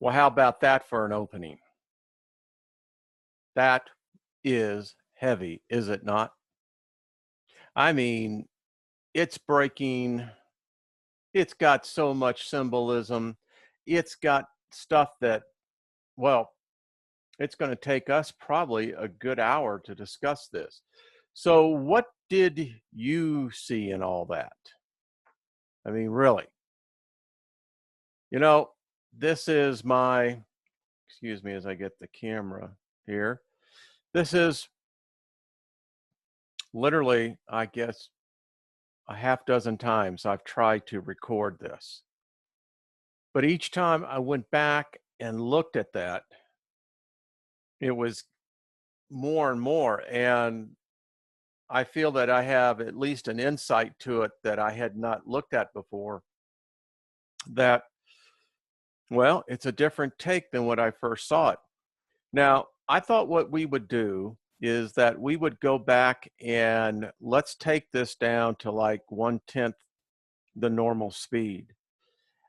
Well, how about that for an opening? That is heavy, is it not? I mean, it's breaking, it's got so much symbolism. It's got stuff that, well, it's going to take us probably a good hour to discuss this. So, what did you see in all that? I mean, really, you know, this is my, excuse me as I get the camera here. This is literally, I guess, a half dozen times I've tried to record this. But each time I went back and looked at that, it was more and more. And I feel that I have at least an insight to it that I had not looked at before. That, well, it's a different take than what I first saw it. Now, I thought what we would do is that we would go back and let's take this down to like 1/10 the normal speed.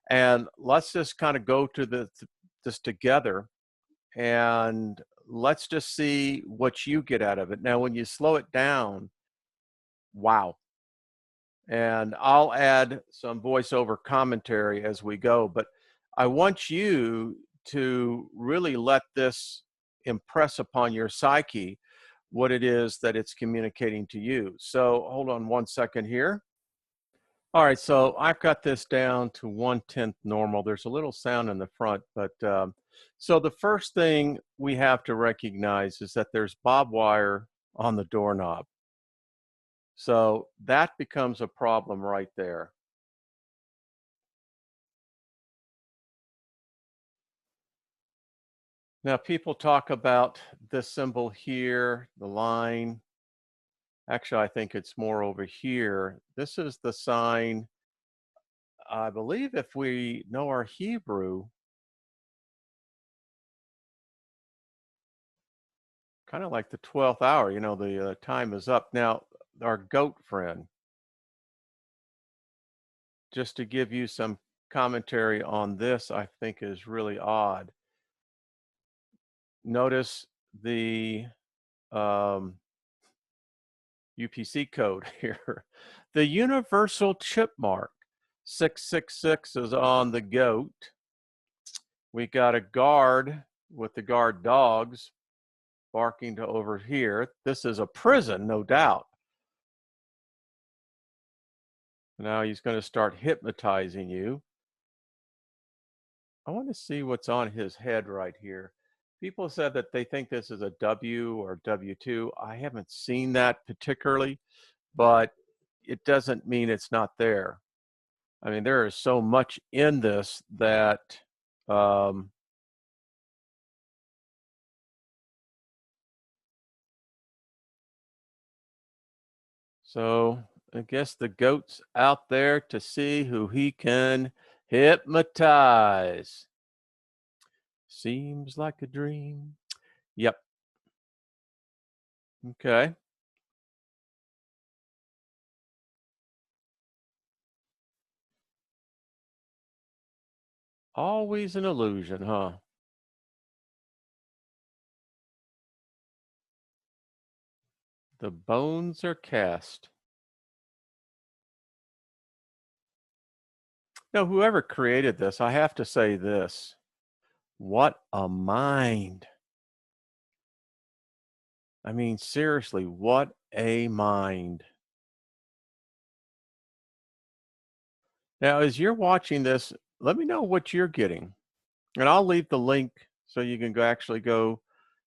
And let's just kind of go to this together and let's just see what you get out of it. Now, when you slow it down, wow. And I'll add some voiceover commentary as we go, but I want you to really let this impress upon your psyche what it is that it's communicating to you. So hold on one second here. All right, so I've got this down to 1/10 normal. There's a little sound in the front, but so the first thing we have to recognize is that there's barbed wire on the doorknob. So that becomes a problem right there. Now, people talk about this symbol here, the line. Actually, I think it's more over here. This is the sign. I believe if we know our Hebrew, kind of like the 12th hour, you know, the time is up. Now, our goat friend, just to give you some commentary on this, I think is really odd. Notice the UPC code here. The universal chip mark, 666 is on the goat. We got a guard with the guard dogs barking to over here. This is a prison, no doubt. Now he's going to start hypnotizing you. I want to see what's on his head right here. People said that they think this is a W or W2. I haven't seen that particularly, but it doesn't mean it's not there. I mean, there is so much in this that um, so I guess the goat's out there to see who he can hypnotize. Seems like a dream. Yep. Okay. Always an illusion, huh? The bones are cast. Now, whoever created this, I have to say this. What a mind. I mean, seriously, what a mind. Now, as you're watching this, let me know what you're getting. And I'll leave the link so you can actually go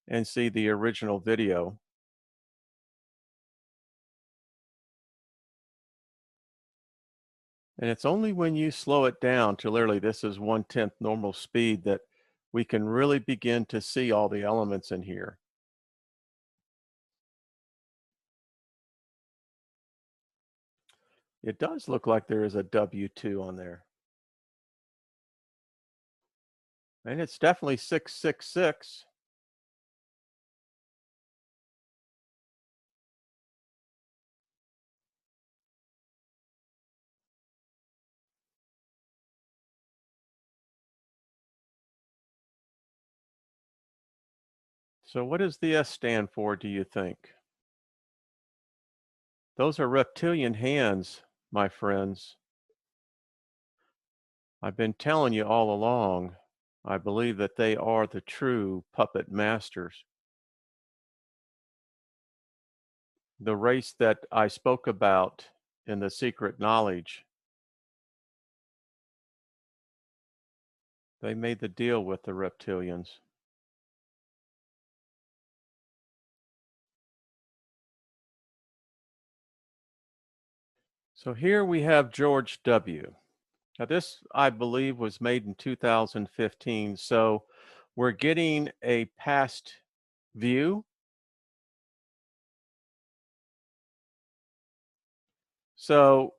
and see the original video. And it's only when you slow it down to literally this is 1/10 normal speed that we can really begin to see all the elements in here. It does look like there is a W2 on there. And it's definitely 666. So what does the S stand for, do you think? Those are reptilian hands, my friends. I've been telling you all along, I believe that they are the true puppet masters. The race that I spoke about in The Secret Knowledge, they made the deal with the reptilians. So here we have George W. Now this, I believe, was made in 2015. So we're getting a past view. So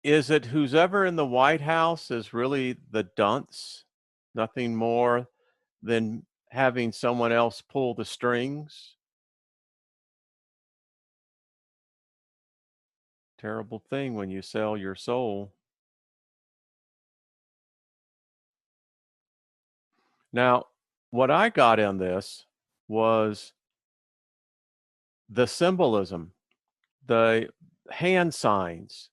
is it who's ever in the White House is really the dunce? Nothing more than having someone else pull the strings? Terrible thing when you sell your soul. Now, what I got in this was the symbolism, the hand signs.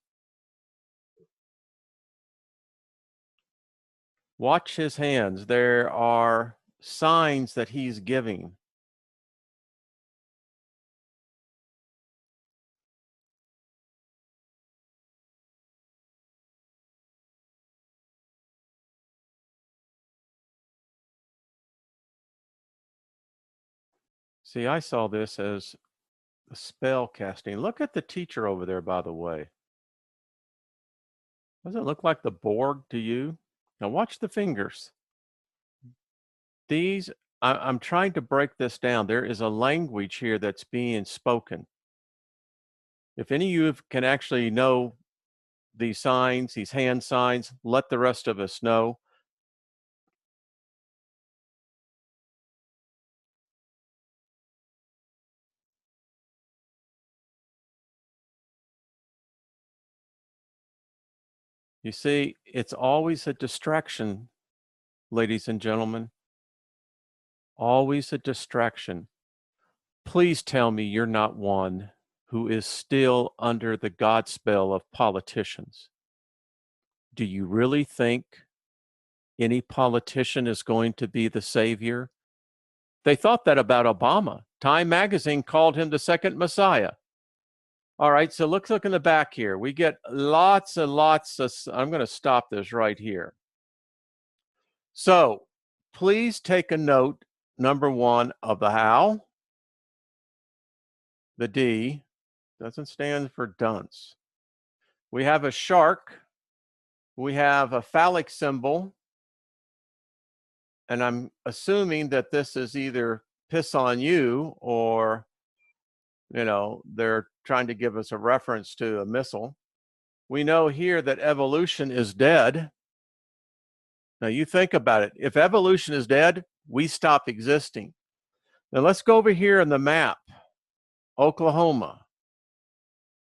Watch his hands. There are signs that he's giving. See, I saw this as a spell casting. Look at the teacher over there, by the way. Doesn't it look like the Borg to you? Now watch the fingers. These, I'm trying to break this down. There is a language here that's being spoken. If any of you can actually know these signs, these hand signs, let the rest of us know. You see, it's always a distraction, ladies and gentlemen. Always a distraction. Please tell me you're not one who is still under the godspell of politicians. Do you really think any politician is going to be the savior? They thought that about Obama. Time magazine called him the second Messiah. All right, so let's look in the back here. We get lots and lots of, I'm going to stop this right here. So please take a note, number one, of the how. The D doesn't stand for dunce. We have a shark. We have a phallic symbol. And I'm assuming that this is either piss on you or, they're trying to give us a reference to a missile. We know here that evolution is dead. Now you think about it. If evolution is dead, we stop existing. Now let's go over here in the map. Oklahoma,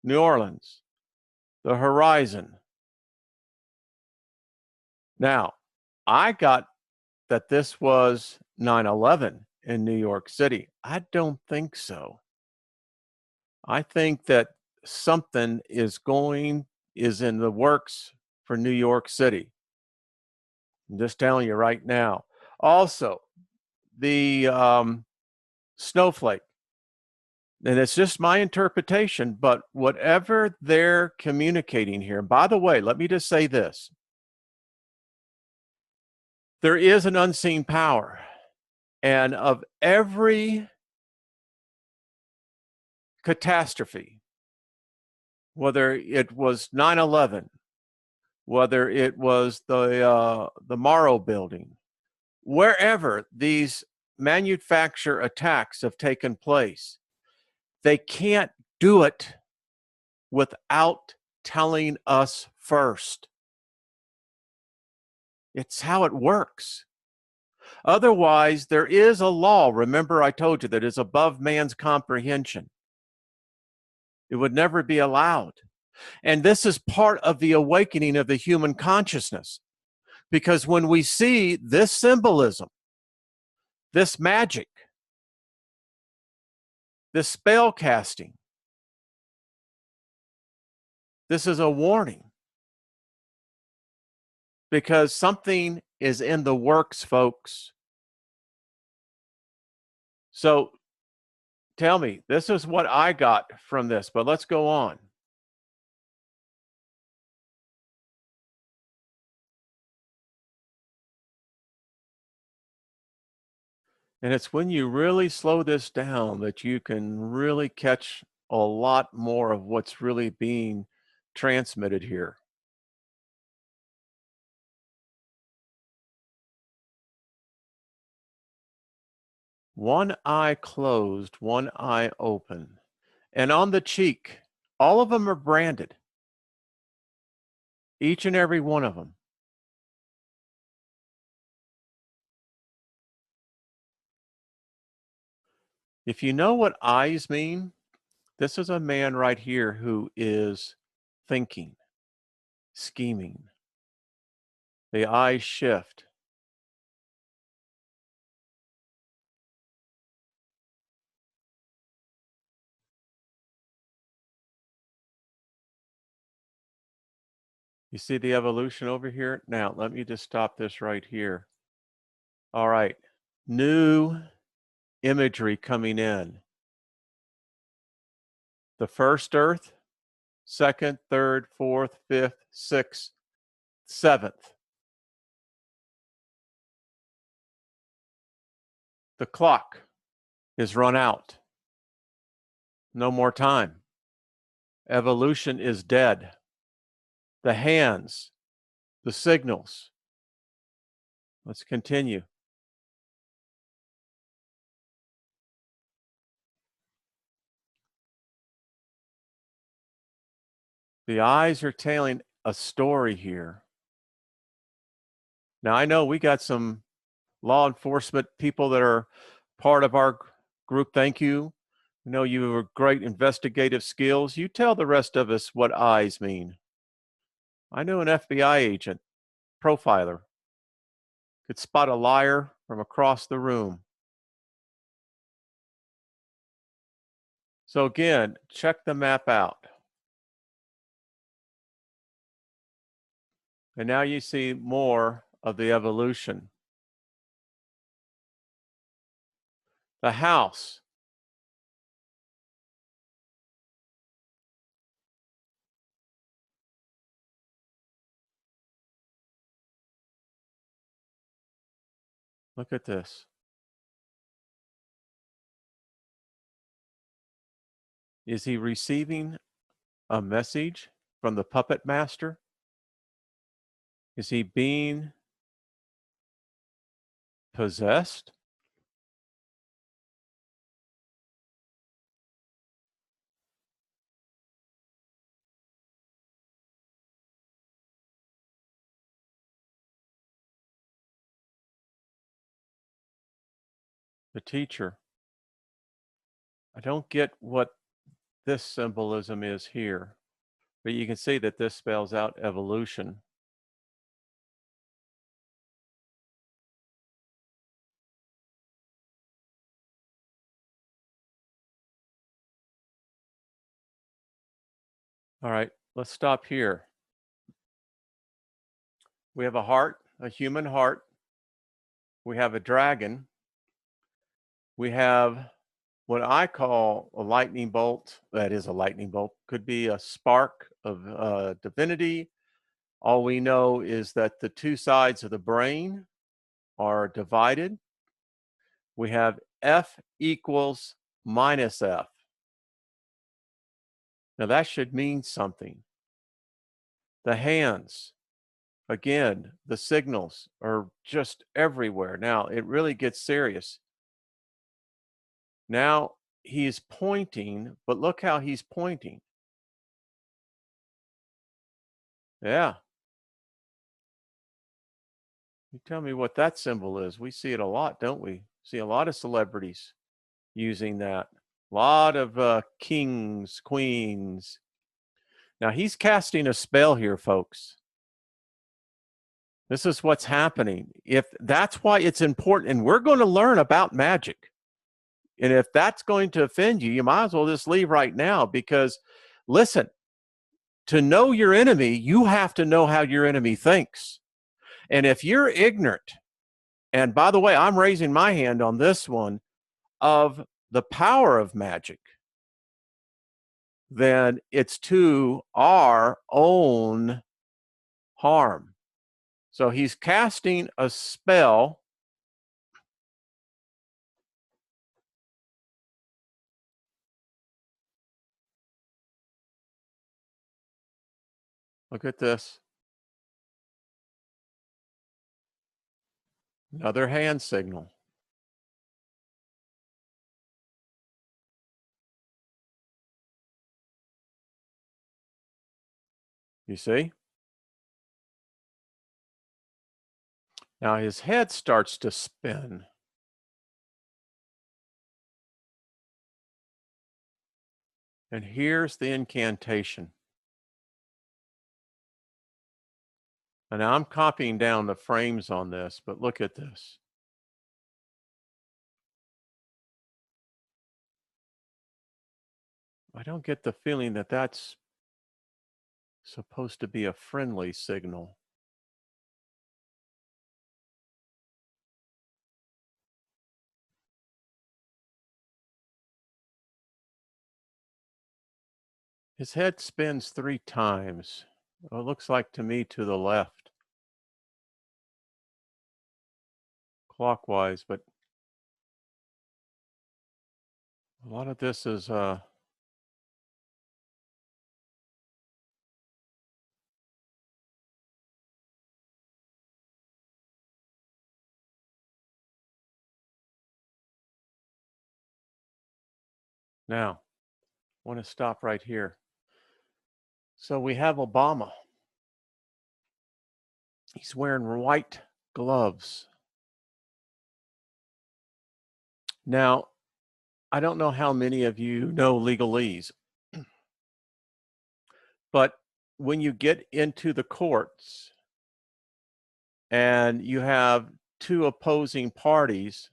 New Orleans, the horizon. Now, I got that this was 9/11 in New York City. I don't think so. I think that something is in the works for New York City. I'm just telling you right now. Also, the snowflake, and it's just my interpretation, but whatever they're communicating here, by the way, let me just say this. There is an unseen power, and of every catastrophe, whether it was 9/11, whether it was the Morrow building, wherever these manufacture attacks have taken place, they can't do it without telling us first. It's how it works. Otherwise, there is a law, remember I told you, that is above man's comprehension. It would never be allowed. And this is part of the awakening of the human consciousness. Because when we see this symbolism, this magic, This spell casting. This is a warning. Because something is in the works, folks. So tell me, this is what I got from this, but let's go on. And it's when you really slow this down that you can really catch a lot more of what's really being transmitted here. One eye closed, one eye open. And on the cheek, all of them are branded. Each and every one of them. If you know what eyes mean, this is a man right here who is thinking, scheming. The eyes shift. You see the evolution over here? Now, let me just stop this right here. All right. New imagery coming in. The first earth, second, third, fourth, fifth, sixth, seventh. The clock is run out. No more time. Evolution is dead. The hands, the signals. Let's continue. The eyes are telling a story here. Now, I know we got some law enforcement people that are part of our group. Thank you. I know you have great investigative skills. You tell the rest of us what eyes mean. I know an FBI agent, profiler, could spot a liar from across the room. So again, check the map out. And now you see more of the evolution. The house. Look at this. Is he receiving a message from the puppet master? Is he being possessed? The teacher. I don't get what this symbolism is here, but you can see that this spells out evolution. All right, let's stop here. We have a heart, a human heart. We have a dragon. We have what I call a lightning bolt. That is a lightning bolt. Could be a spark of divinity. All we know is that the two sides of the brain are divided. We have F equals minus F. Now that should mean something. The hands, again, the signals are just everywhere. Now it really gets serious. Now he's pointing, but look how he's pointing. Yeah. You tell me what that symbol is. We see it a lot, don't we? See a lot of celebrities using that. A lot of kings, queens. Now he's casting a spell here, folks. This is what's happening. If that's why it's important, and we're going to learn about magic. And if that's going to offend you, you might as well just leave right now, because listen, to know your enemy, you have to know how your enemy thinks. And if you're ignorant, and by the way, I'm raising my hand on this one, of the power of magic, then it's to our own harm. So he's casting a spell. Look at this. Another hand signal. You see? Now his head starts to spin. And here's the incantation. And now I'm copying down the frames on this, but look at this. I don't get the feeling that that's supposed to be a friendly signal. His head spins 3 times. Well, it looks like to me to the left, clockwise, but a lot of this is now, I want to stop right here. So we have Obama. He's wearing white gloves. Now, I don't know how many of you know legalese, but when you get into the courts and you have 2 opposing parties,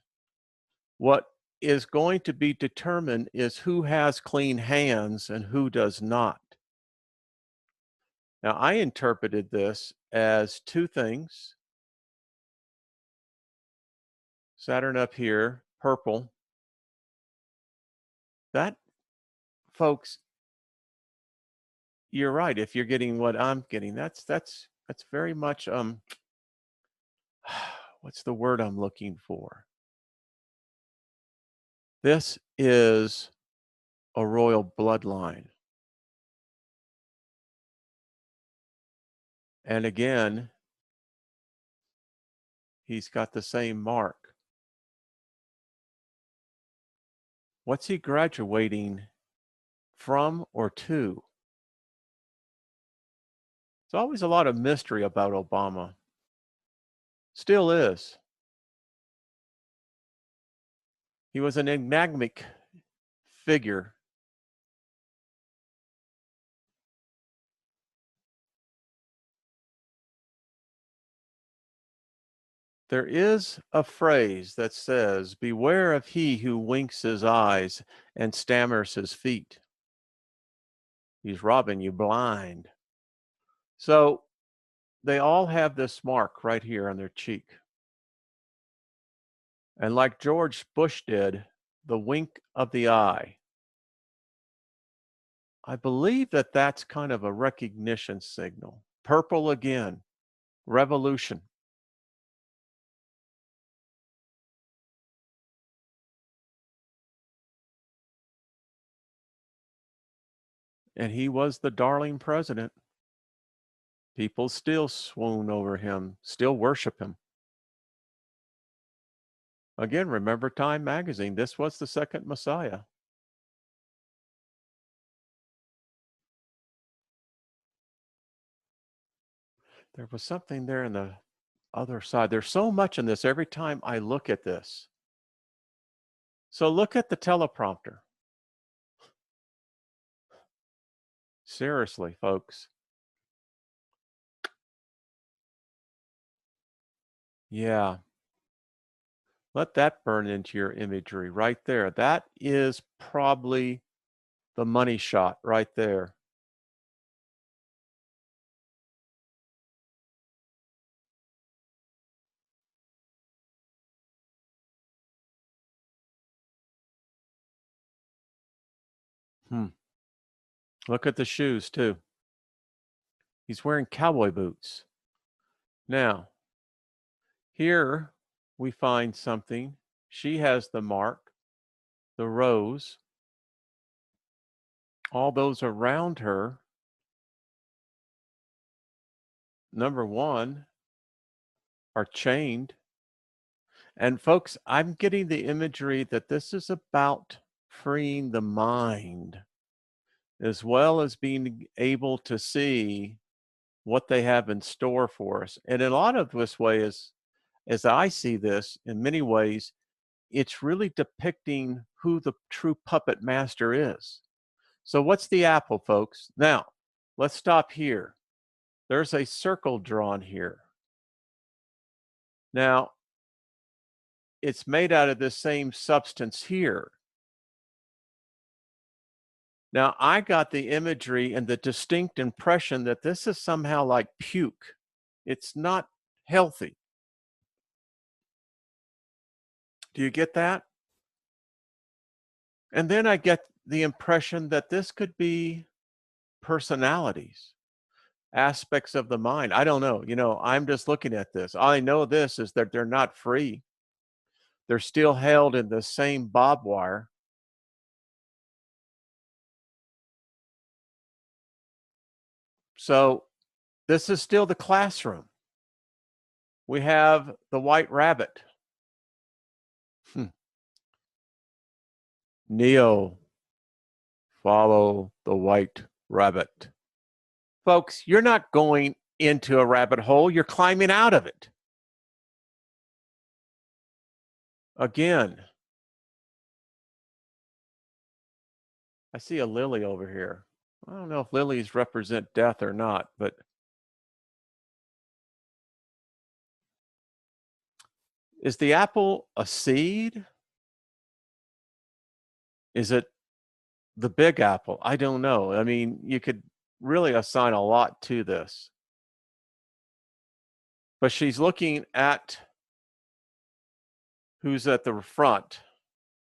what is going to be determined is who has clean hands and who does not. Now, I interpreted this as 2 things. Saturn up here, purple. That, folks, you're right. If you're getting what I'm getting, that's very much what's the word I'm looking for? This is a royal bloodline. And again, he's got the same mark. What's he graduating from or to? There's always a lot of mystery about Obama. Still is. He was an enigmatic figure. There is a phrase that says, "Beware of he who winks his eyes and stammers his feet. He's robbing you blind." So they all have this mark right here on their cheek. And like George Bush did, the wink of the eye. I believe that that's kind of a recognition signal. Purple again, revolution. And he was the darling president. People still swoon over him, still worship him. Again, remember Time magazine. This was the second Messiah. There was something there in the other side. There's so much in this every time I look at this. So look at the teleprompter. Seriously, folks. Yeah. Let that burn into your imagery right there. That is probably the money shot right there. Look at the shoes too. He's wearing cowboy boots. Now, here we find something. She has the mark, the rose. All those around her, number one, are chained. And folks, I'm getting the imagery that this is about freeing the mind as well as being able to see what they have in store for us. And in a lot of this way, as I see this, in many ways, it's really depicting who the true puppet master is. So what's the apple, folks? Now, let's stop here. There's a circle drawn here. Now, it's made out of this same substance here. Now, I got the imagery and the distinct impression that this is somehow like puke. It's not healthy. Do you get that? And then I get the impression that this could be personalities, aspects of the mind. I don't know. I'm just looking at this. All I know this is that they're not free. They're still held in the same barbed wire. So this is still the classroom. We have the white rabbit. Neo, follow the white rabbit. Folks, you're not going into a rabbit hole, you're climbing out of it. Again, I see a lily over here. I don't know if lilies represent death or not, but is the apple a seed? Is it the big apple? I don't know. I mean, you could really assign a lot to this. But she's looking at who's at the front,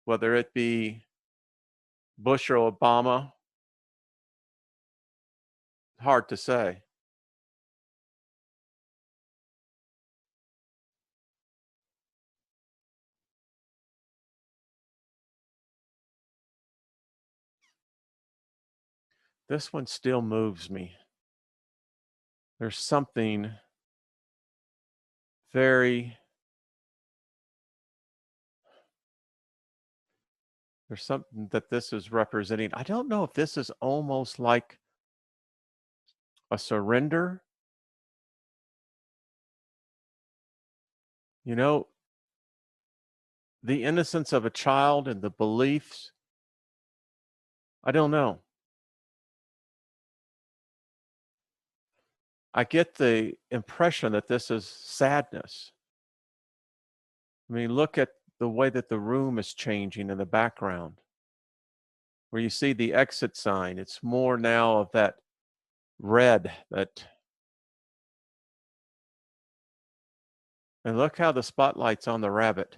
whether it be Bush or Obama. Hard to say. This one still moves me. There's something very, there's something that this is representing. I don't know if this is almost like a surrender. You know, the innocence of a child and the beliefs. I don't know. I get the impression that this is sadness. I mean, look at the way that the room is changing in the background, where you see the exit sign. It's more now of that red that, and look how the spotlight's on the rabbit.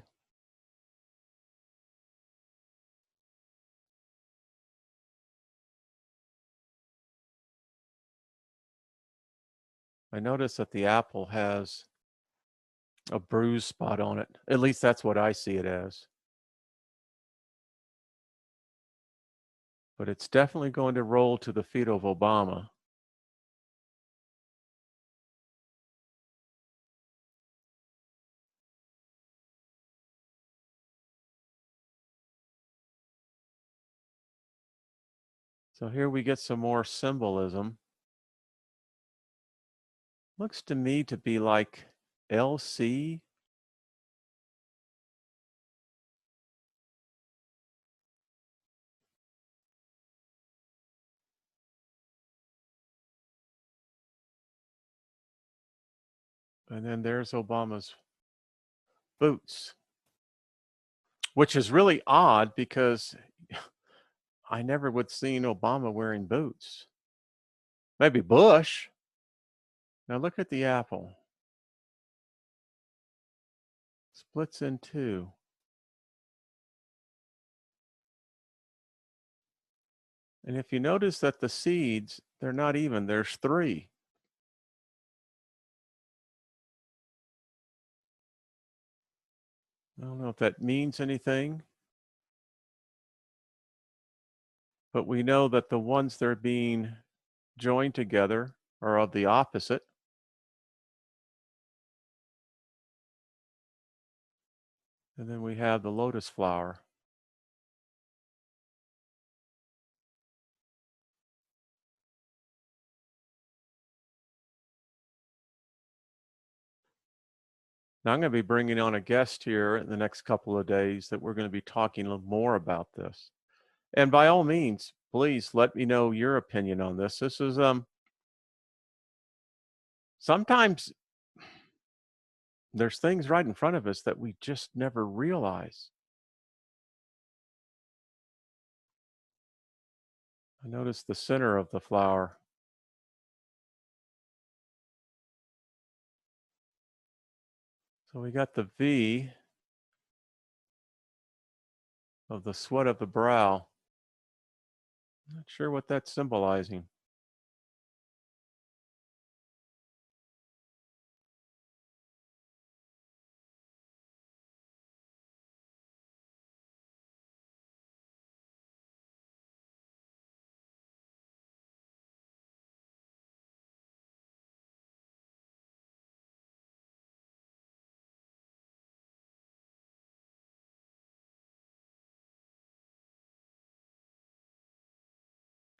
I notice that the apple has a bruise spot on it. At least that's what I see it as. But it's definitely going to roll to the feet of Obama. So here we get some more symbolism. Looks to me to be like LC. And then there's Obama's boots. which is really odd because I never would seen Obama wearing boots. Maybe Bush. Now look at the apple. Splits in two. And if you notice that the seeds, they're not even, there's three. I don't know if that means anything, but we know that the ones that are being joined together are of the opposite. And then we have the lotus flower. Now, I'm going to be bringing on a guest here in the next couple of days that we're going to be talking a little more about this. And by all means, please let me know your opinion on this. This is sometimes there's things right in front of us that we just never realize. I noticed the center of the flower. So we got the V of the sweat of the brow. Not sure what that's symbolizing.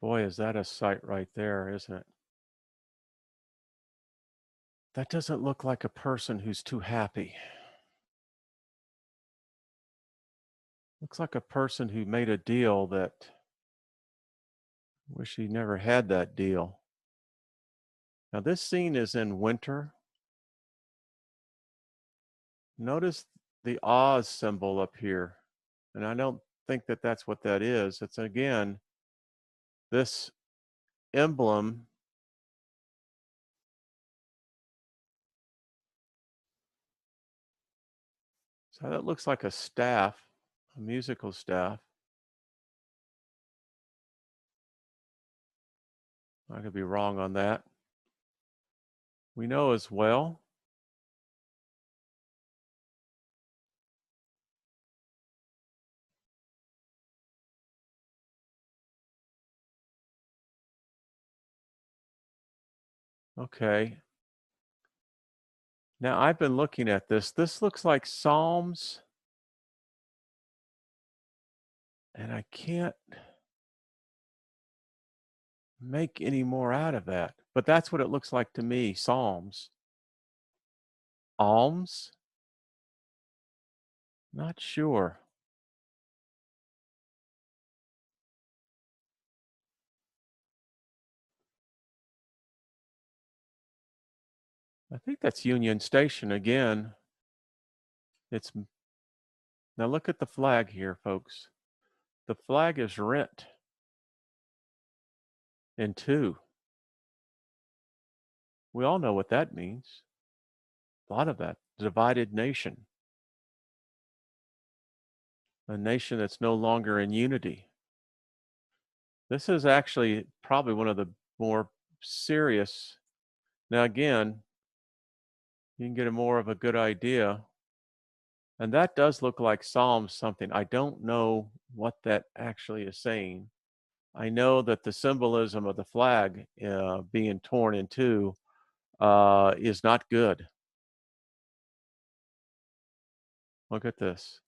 Boy, is that a sight right there, isn't it? That doesn't look like a person who's too happy. Looks like a person who made a deal that wish he never had that deal. Now, this scene is in winter. Notice the Oz symbol up here. And I don't think that that's what that is. It's again, this emblem. So that looks like a staff, a musical staff. I could be wrong on that. We know as well okay. Now I've been looking at this. This looks like Psalms, and I can't make any more out of that. But that's what it looks like to me, Psalms. Alms? Not sure. I think that's Union Station again. It's now look at the flag here, folks. The flag is rent in two. We all know what that means. A lot of that. Divided nation. A nation that's no longer in unity. This is actually probably one of the more serious. Now, again, you can get a more of a good idea. And that does look like Psalm something. I don't know what that actually is saying. I know that the symbolism of the flag being torn in two is not good. Look at this.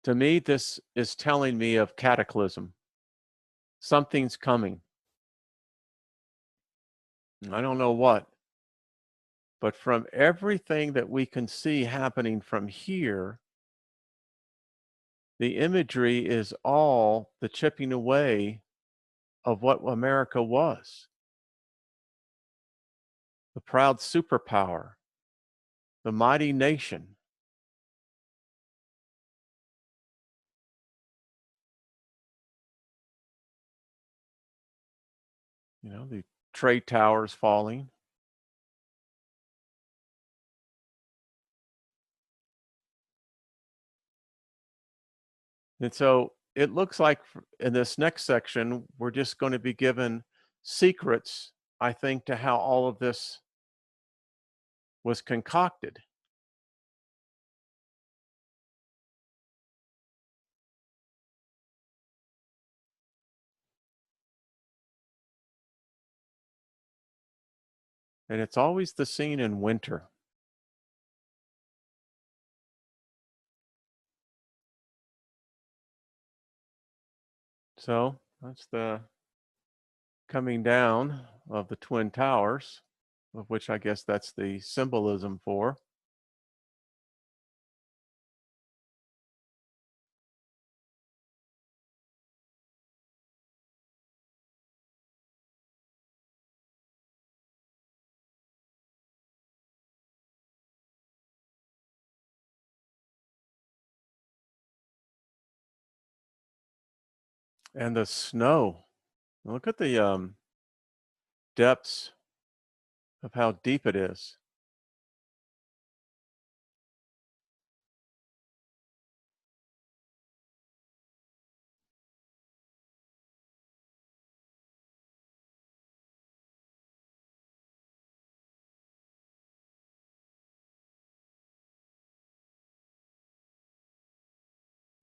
To me, this is telling me of cataclysm. Something's coming. I don't know what, but from everything that we can see happening from here, the imagery is all the chipping away of what America was. The proud superpower, the mighty nation. You know, the trade towers falling. And so it looks like in this next section, we're just going to be given secrets, I think, to how all of this was concocted. And it's always the scene in winter. So that's the coming down of the Twin Towers, of which I guess that's the symbolism for. And the snow. Look at the depths of how deep it is.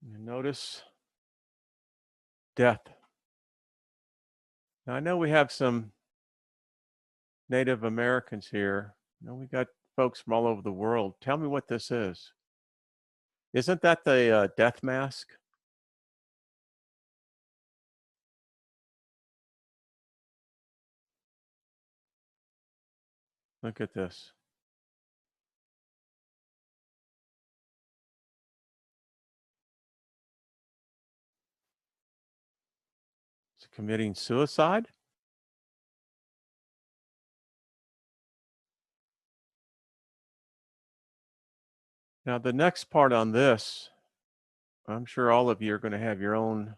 You notice death. Now I know we have some Native Americans here. You know, we got folks from all over the world. Tell me what this is. Isn't that the death mask? Look at this. It's committing suicide. Now, the next part on this, I'm sure all of you are going to have your own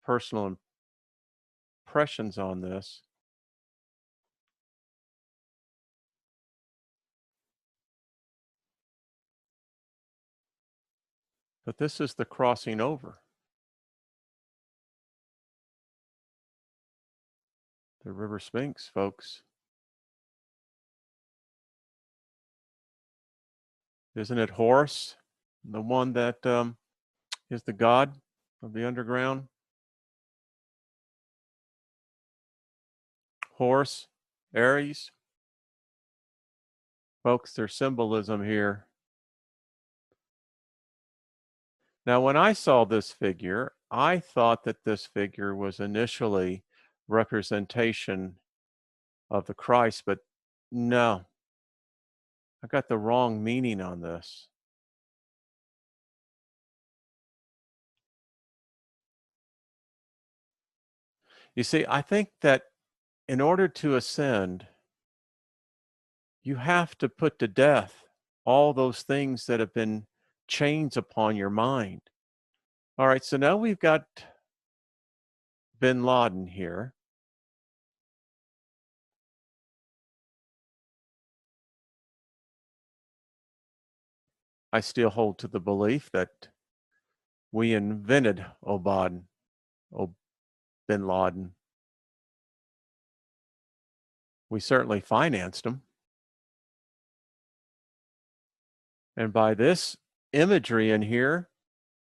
personal impressions on this. But this is the crossing over. The River Sphinx, folks. Isn't it Horus, the one that is the god of the underground? Horus, Aries. Folks, there's symbolism here. Now, when I saw this figure, I thought that this figure was initially representation of the Christ, but no, I got the wrong meaning on this. You see, I think that in order to ascend, you have to put to death all those things that have been chains upon your mind. All right, so now we've got bin Laden here. I still hold to the belief that we invented bin Laden. We certainly financed him. And by this imagery in here,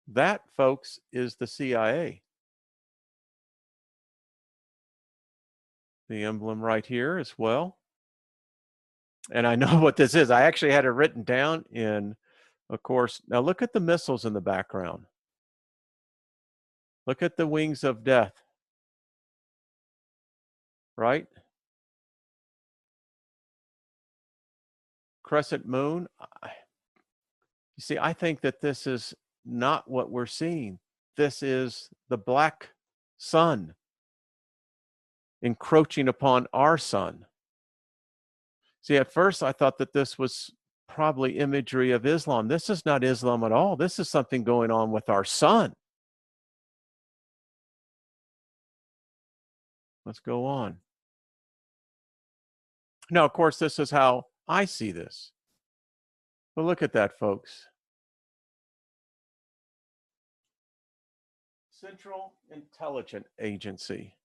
that, folks, is the CIA. The emblem right here as well. And I know what this is. I actually had it written down in, of course. Now look at the missiles in the background. Look at the wings of death, right? Crescent moon. You see, I think that this is not what we're seeing. This is the black sun encroaching upon our sun. See, at first I thought that this was probably imagery of Islam. This is not Islam at all. This is something going on with our sun. Let's go on. Now, of course, this is how I see this. But look at that, folks. Central Intelligence Agency.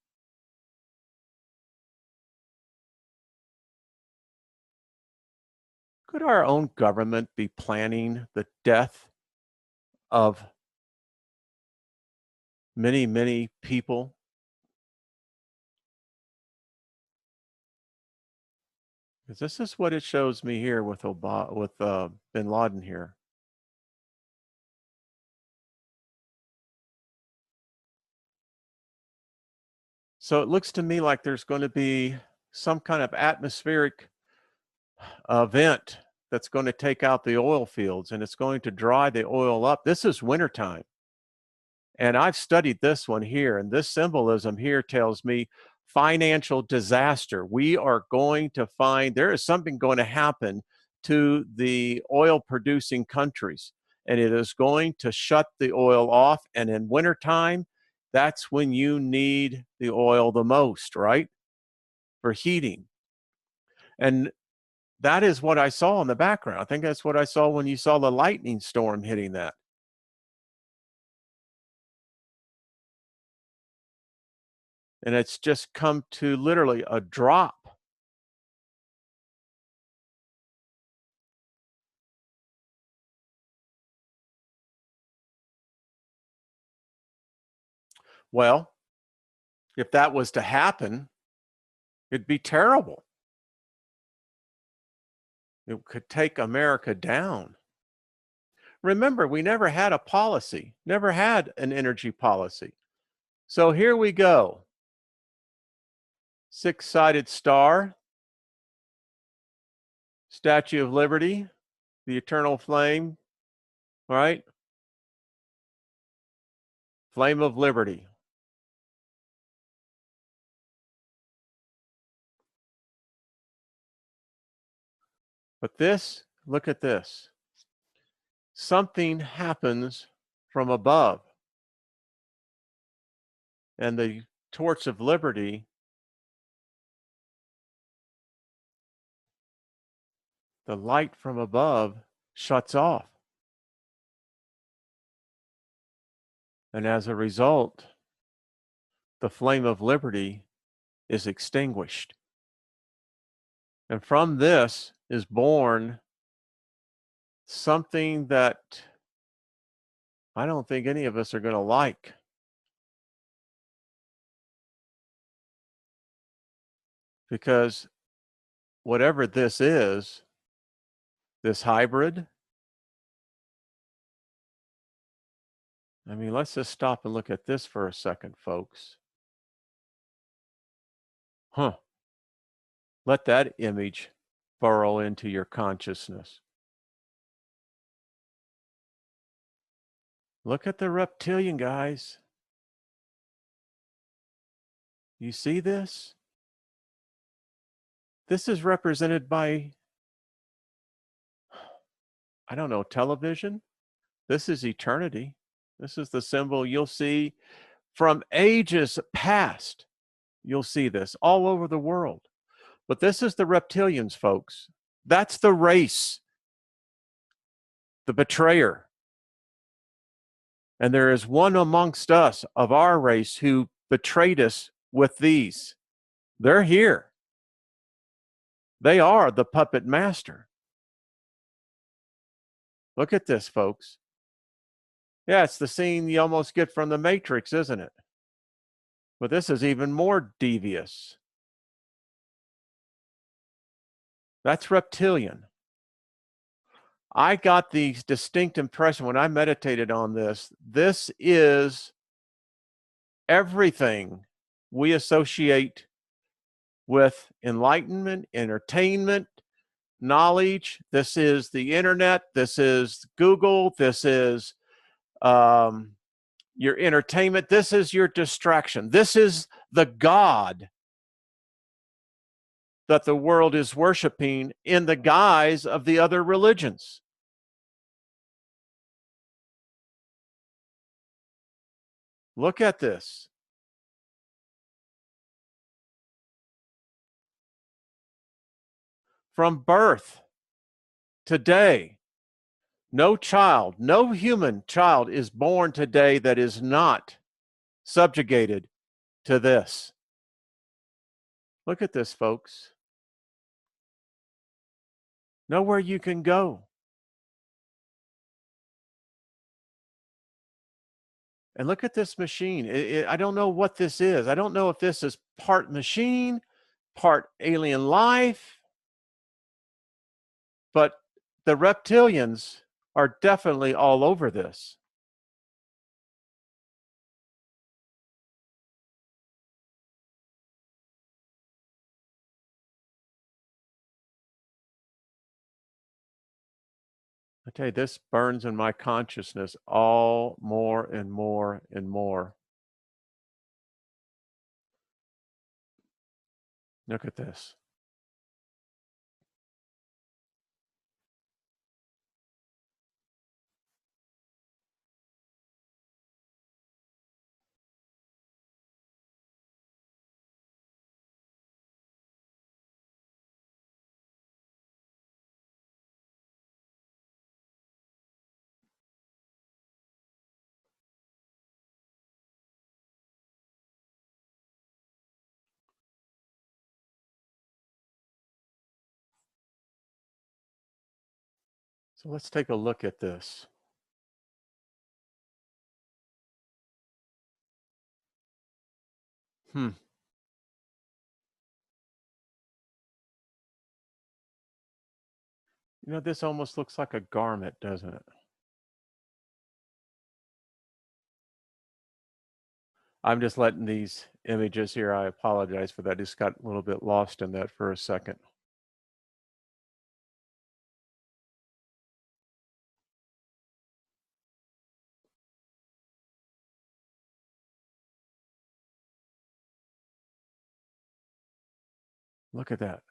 Could our own government be planning the death of many, many people? Because this is what it shows me here with bin Laden here. So it looks to me like there's going to be some kind of atmospheric event that's going to take out the oil fields, and it's going to dry the oil up. This is wintertime. And I've studied this one here, and this symbolism here tells me financial disaster. We are going to find there is something going to happen to the oil producing countries, and it is going to shut the oil off. And in wintertime, that's when you need the oil the most, right? For heating. And that is what I saw in the background. I think that's what I saw when you saw the lightning storm hitting that. And it's just come to literally a drop. Well, if that was to happen, it'd be terrible. It could take America down. Remember, we never had a policy, never had an energy policy. So here we go. Six-sided star, Statue of Liberty, the eternal flame, right? Flame of liberty. But this, look at this. Something happens from above. And the torch of liberty, the light from above shuts off. And as a result, the flame of liberty is extinguished. And from this is born something that I don't think any of us are going to like. Because whatever this is, this hybrid, I mean, let's just stop and look at this for a second, folks. Huh. Let that image burrow into your consciousness. Look at the reptilian, guys. You see this? This is represented by, I don't know, television. This is eternity. This is the symbol you'll see from ages past. You'll see this all over the world. But this is the reptilians, folks. That's the race, the betrayer. And there is one amongst us of our race who betrayed us with these. They're here. They are the puppet master. Look at this, folks. Yeah, it's the scene you almost get from The Matrix, isn't it? But this is even more devious. That's reptilian. I got the distinct impression when I meditated on this, this is everything we associate with enlightenment, entertainment, knowledge. This is the internet. This is Google. This is your entertainment. This is your distraction. This is the God that the world is worshiping in the guise of the other religions. Look at this. from birth today. No child, no human child is born today that is not subjugated to this. Look at this, folks. Nowhere you can go. And look at this machine. I don't know what this is. I don't know if this is part machine, part alien life, but the reptilians are definitely all over this. I tell you, this burns in my consciousness all more and more and more. Look at this. So let's take a look at this. You know, this almost looks like a garment, doesn't it? I'm just letting these images here. I apologize for that. I just got a little bit lost in that for a second. Look at that.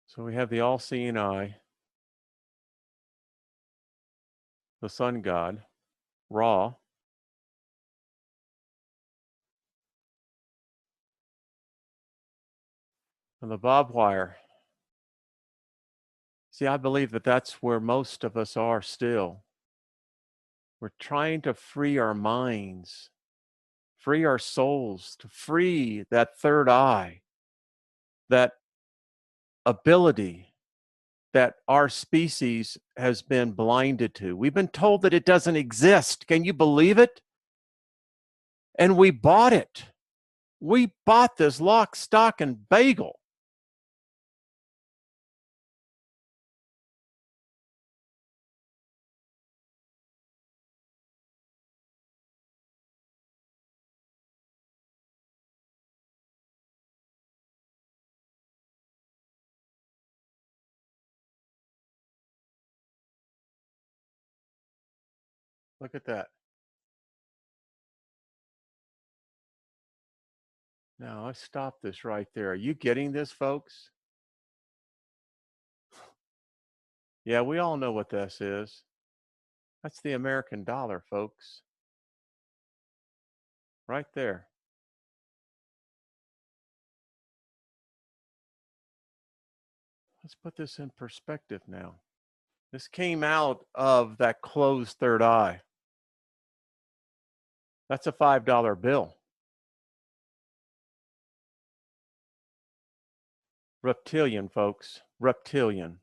So we have the all-seeing eye, the sun god, Ra, and the barbed wire. See, I believe that that's where most of us are still. We're trying to free our minds, free our souls, to free that third eye, that ability that our species has been blinded to. We've been told that it doesn't exist. Can you believe it? And we bought it. We bought this lock, stock, and bagel. Look at that. Now, I stop this right there. Are you getting this, folks? Yeah, we all know what this is. That's the American dollar, folks. Right there. Let's put this in perspective now. This came out of that closed third eye. That's a $5 bill. Reptilian, folks. Reptilian.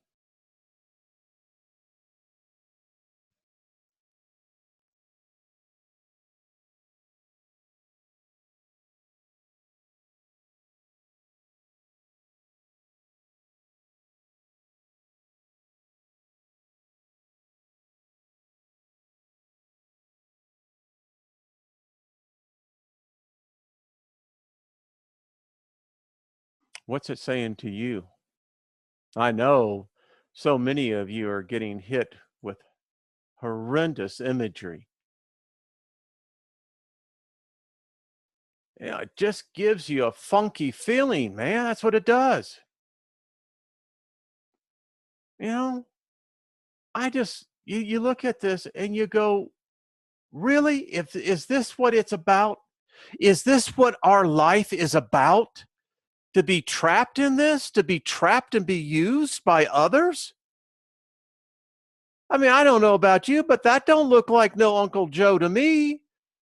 What's it saying to you? I know so many of you are getting hit with horrendous imagery. Yeah, it just gives you a funky feeling, man. That's what it does. You know, you look at this and you go, really? Is this what it's about? Is this what our life is about? To be trapped in this? To be trapped and be used by others? I mean, I don't know about you, but that don't look like no Uncle Joe to me.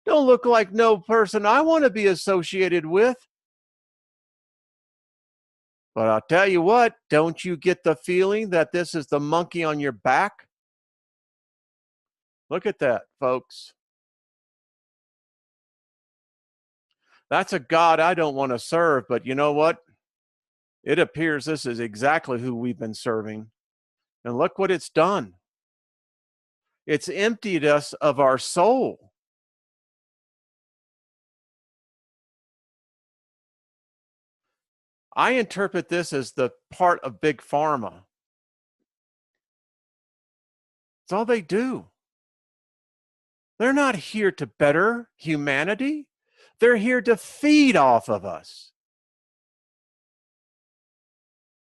Don't look like no person I want to be associated with. But I'll tell you what, don't you get the feeling that this is the monkey on your back? Look at that, folks. That's a God I don't want to serve, but you know what? It appears this is exactly who we've been serving. And look what it's done. It's emptied us of our soul. I interpret this as the part of Big Pharma. It's all they do. They're not here to better humanity. They're here to feed off of us.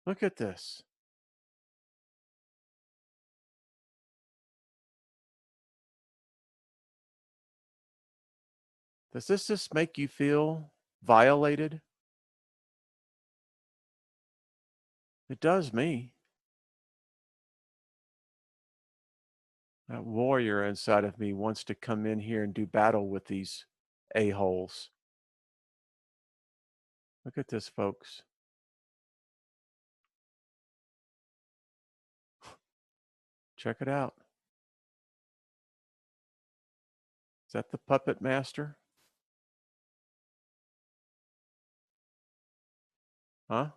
Look at this. Does this just make you feel violated? It does me. That warrior inside of me wants to come in here and do battle with these a-holes. Look at this, folks. Check it out. Is that the puppet master? Huh?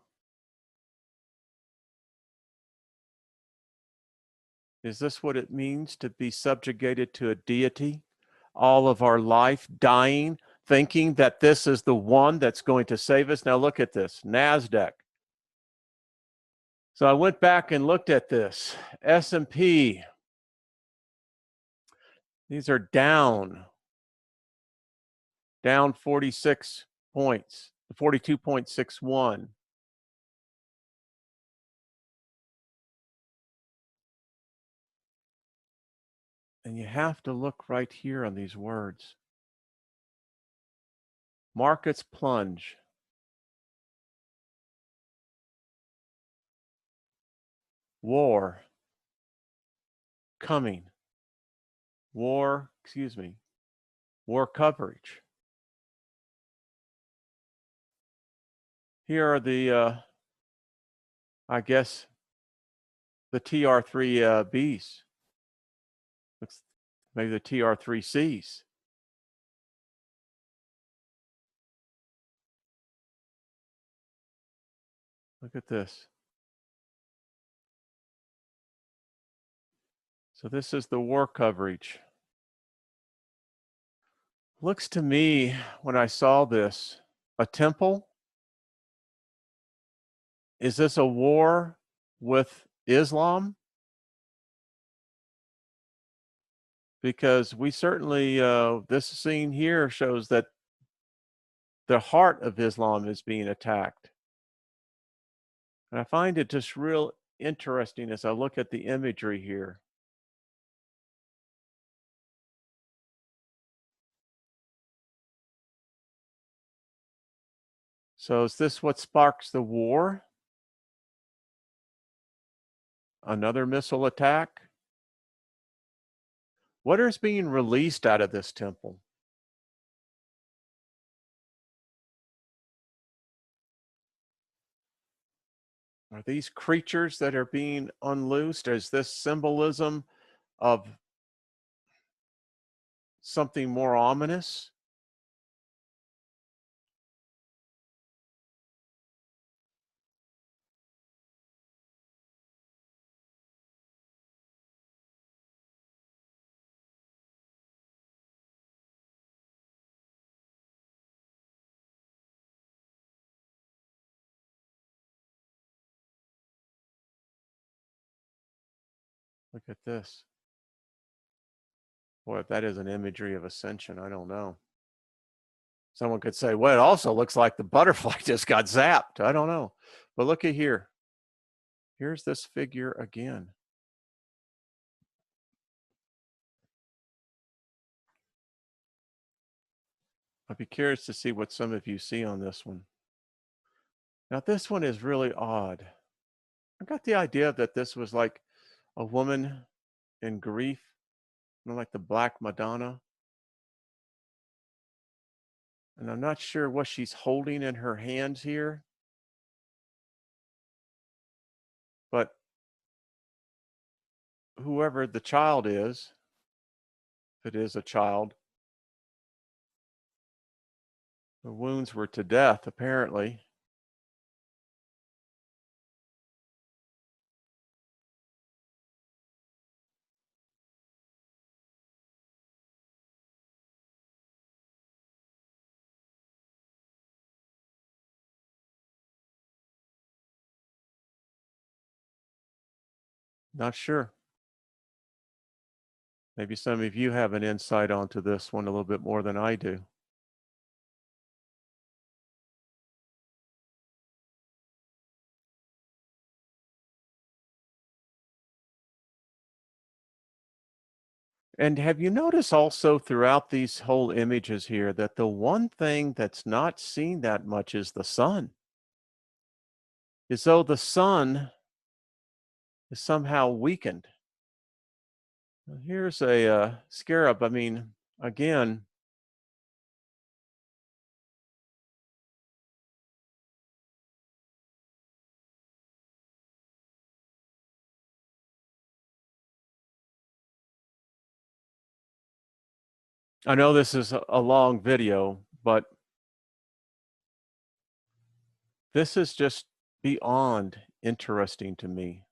Is this what it means to be subjugated to a deity? All of our life dying, thinking that this is the one that's going to save us. Now look at this, NASDAQ. So I went back and looked at this. S&P. These are down 46 points, 42.61. And you have to look right here on these words. Markets plunge. War coming. War coverage. Here are the, I guess, the TR3Bs. Looks maybe the TR3Cs. Look at this. So this is the war coverage. Looks to me, when I saw this, a temple. Is this a war with Islam? Because we certainly, this scene here shows that the heart of Islam is being attacked. And I find it just real interesting as I look at the imagery here. So is this what sparks the war? Another missile attack? What is being released out of this temple? Are these creatures that are being unloosed? Is this symbolism of something more ominous? Look at this. Boy, if that is an imagery of ascension, I don't know. Someone could say, well, it also looks like the butterfly just got zapped. I don't know. But look at here. Here's this figure again. I'd be curious to see what some of you see on this one. Now, this one is really odd. I got the idea that this was like a woman in grief, like the Black Madonna. And I'm not sure what she's holding in her hands here, but whoever the child is, if it is a child, the wounds were to death, apparently. Not sure. Maybe some of you have an insight onto this one a little bit more than I do. And have you noticed also throughout these whole images here that the one thing that's not seen that much is the sun? As though the sun is somehow weakened. Here's a scarab. I mean, again, I know this is a long video, but this is just beyond interesting to me.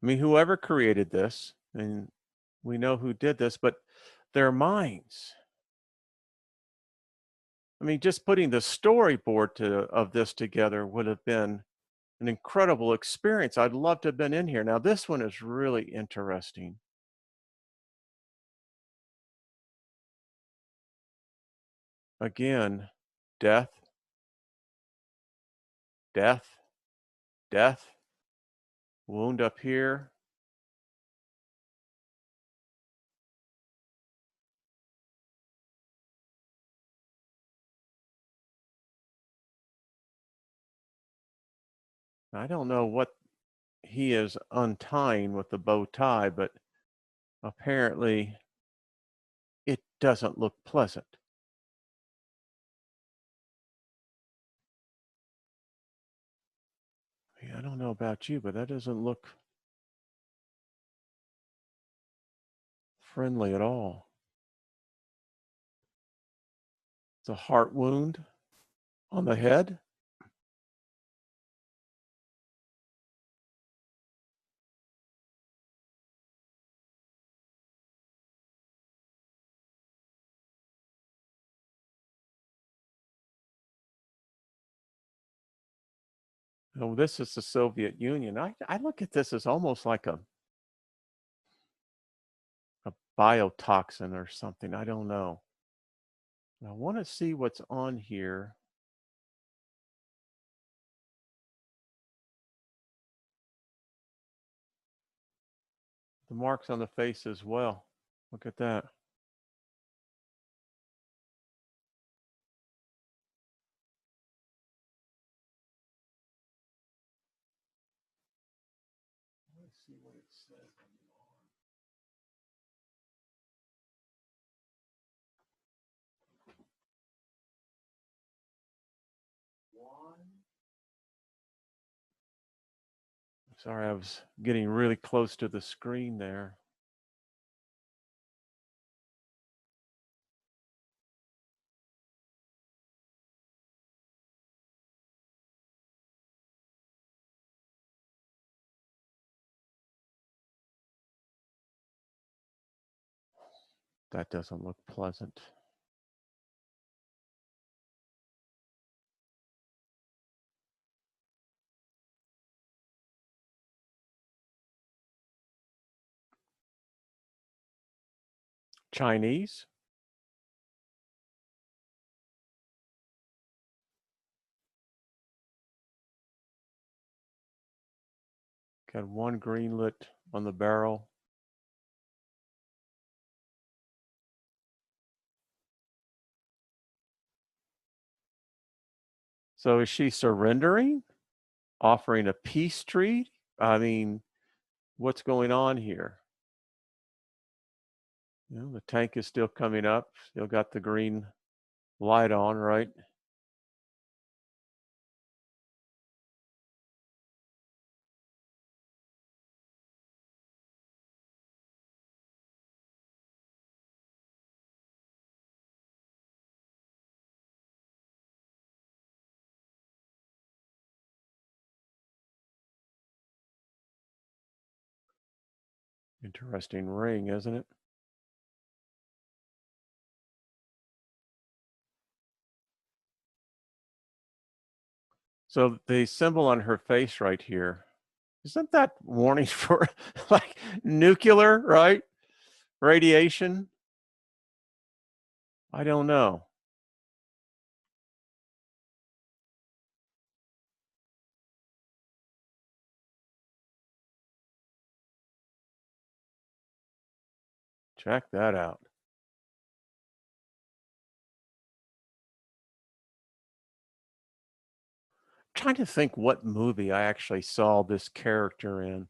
I mean, whoever created this, and we know who did this, but their minds. I mean, just putting the storyboard of this together would have been an incredible experience. I'd love to have been in here. Now, this one is really interesting. Again, death, death, death, wound up here. I don't know what he is untying with the bow tie, but apparently it doesn't look pleasant. I don't know about you, but that doesn't look friendly at all. It's a heart wound on the head. Oh, this is the Soviet Union. I look at this as almost like a biotoxin or something. I don't know. I want to see what's on here. The marks on the face as well. Look at that. Let's see what it says on the arm. Sorry, I was getting really close to the screen there. That doesn't look pleasant. Chinese? Got one greenlet on the barrel. So is she surrendering? Offering a peace treaty? I mean, what's going on here? You know, the tank is still coming up. Still got the green light on, right? Interesting ring, isn't it? So the symbol on her face right here, isn't that warning for like nuclear, right? Radiation? I don't know. Check that out. I'm trying to think what movie I actually saw this character in.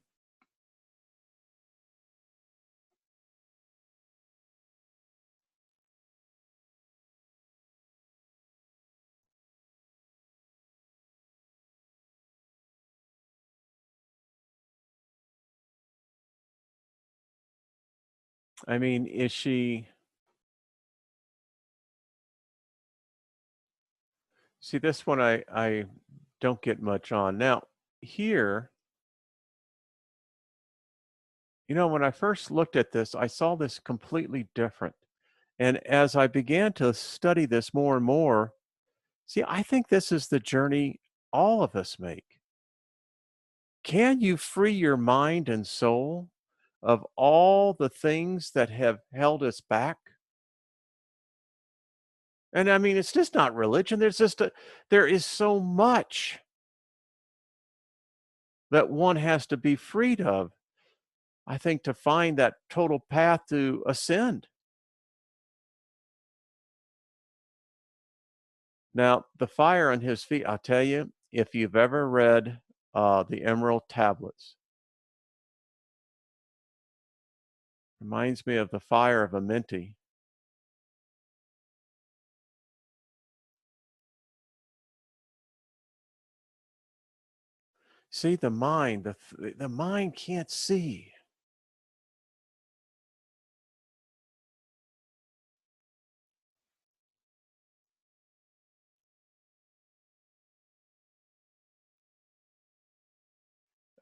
I mean, is she see this one I don't get much on. Now, here, you know, when I first looked at this, I saw this completely different. And as I began to study this more and more, see, I think this is the journey all of us make. Can you free your mind and soul of all the things that have held us back? And I mean, it's just not religion. There is so much that one has to be freed of, I think, to find that total path to ascend. Now, the fire on his feet, I'll tell you, if you've ever read the Emerald Tablets, reminds me of the fire of a Minty. See, the mind, the mind can't see.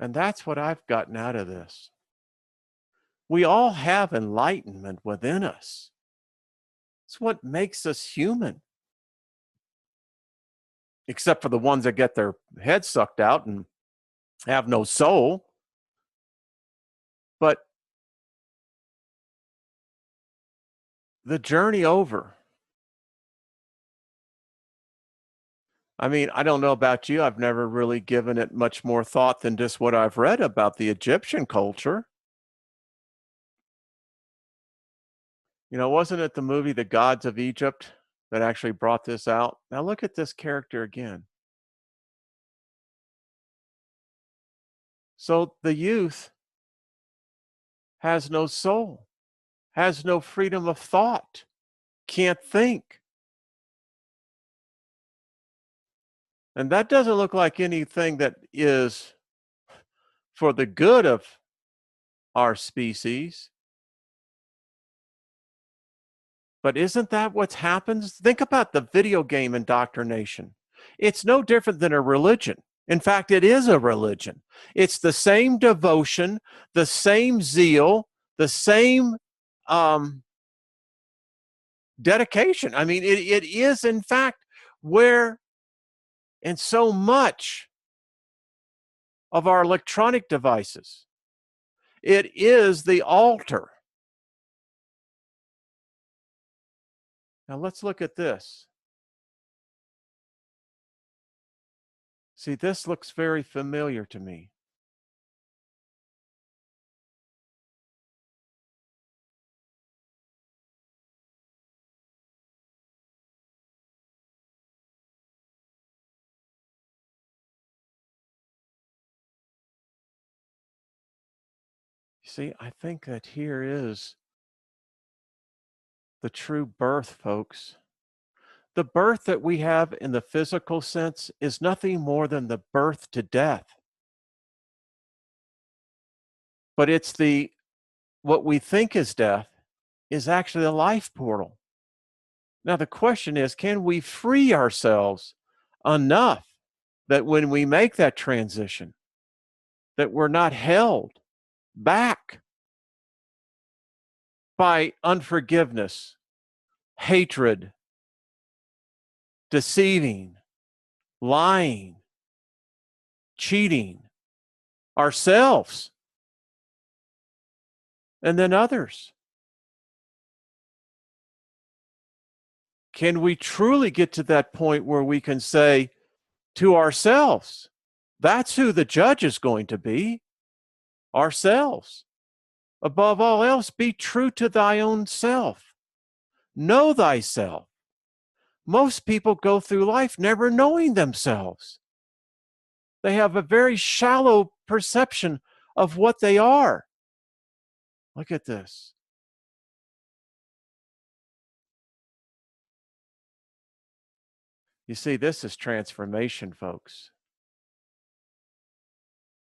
And that's what I've gotten out of this. We all have enlightenment within us. It's what makes us human, except for the ones that get their head sucked out and have no soul. But the journey over, I mean, I don't know about you. I've never really given it much more thought than just what I've read about the Egyptian culture. You know, wasn't it the movie The Gods of Egypt that actually brought this out? Now look at this character again. So the youth has no soul, has no freedom of thought, can't think. And that doesn't look like anything that is for the good of our species. But isn't that what happens? Think about the video game indoctrination. It's no different than a religion. In fact, it is a religion. It's the same devotion, the same zeal, the same um, dedication. I mean, it is, in fact, where in so much of our electronic devices, it is the altar. Now, let's look at this. See, this looks very familiar to me. You see, I think that here is the true birth, folks. The birth that we have in the physical sense is nothing more than the birth to death. But it's the what we think is death is actually a life portal. Now the question is, can we free ourselves enough that when we make that transition, that we're not held back by unforgiveness, hatred, deceiving, lying, cheating ourselves, and then others? Can we truly get to that point where we can say to ourselves, that's who the judge is going to be, ourselves. Above all else, be true to thy own self. Know thyself. Most people go through life never knowing themselves. They have a very shallow perception of what they are. Look at this. You see, this is transformation, folks.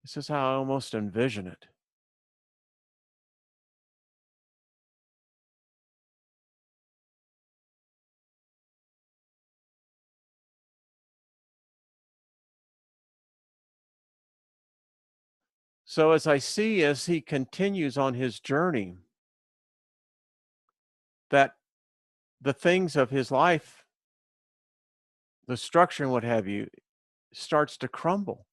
This is how I almost envision it. So, as I see as he continues on his journey, that the things of his life, the structure and what have you, starts to crumble.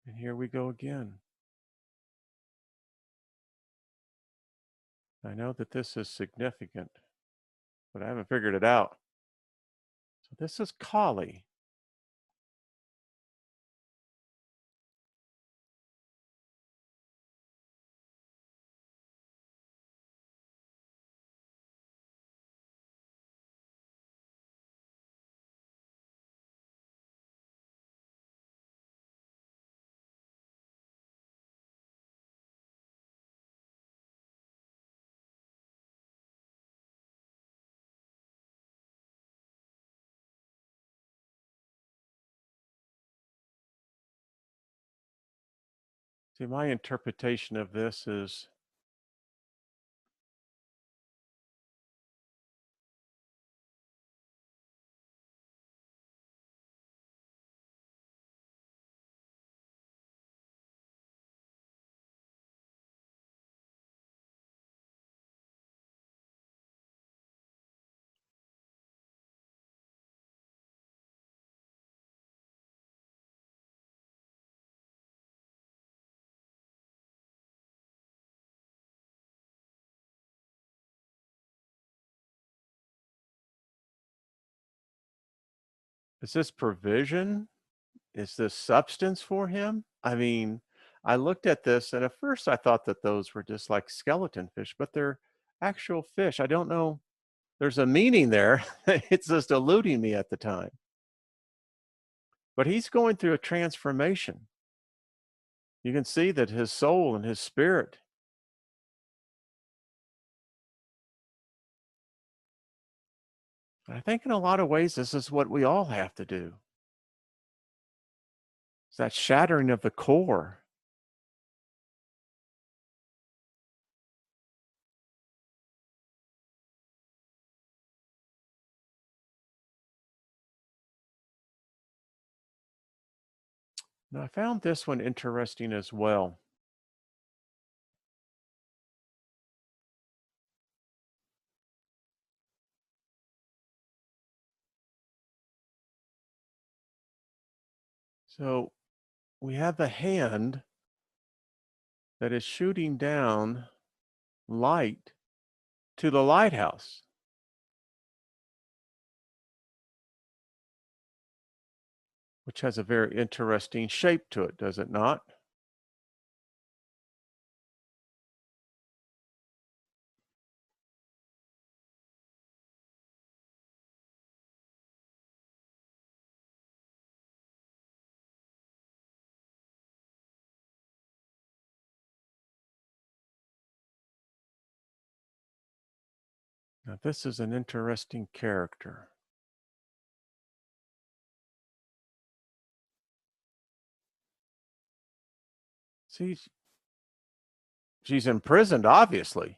And here we go again. I know that this is significant, but I haven't figured it out. So this is Kali. See, my interpretation of this is this provision? Is this substance for him? I mean, I looked at this and at first I thought that those were just like skeleton fish, but they're actual fish. I don't know. There's a meaning there. It's just eluding me at the time. But he's going through a transformation. You can see that his soul and his spirit. I think in a lot of ways, this is what we all have to do. It's that shattering of the core. Now, I found this one interesting as well. So we have the hand that is shooting down light to the lighthouse. Which has a very interesting shape to it, does it not? Now, this is an interesting character. See, she's imprisoned, obviously.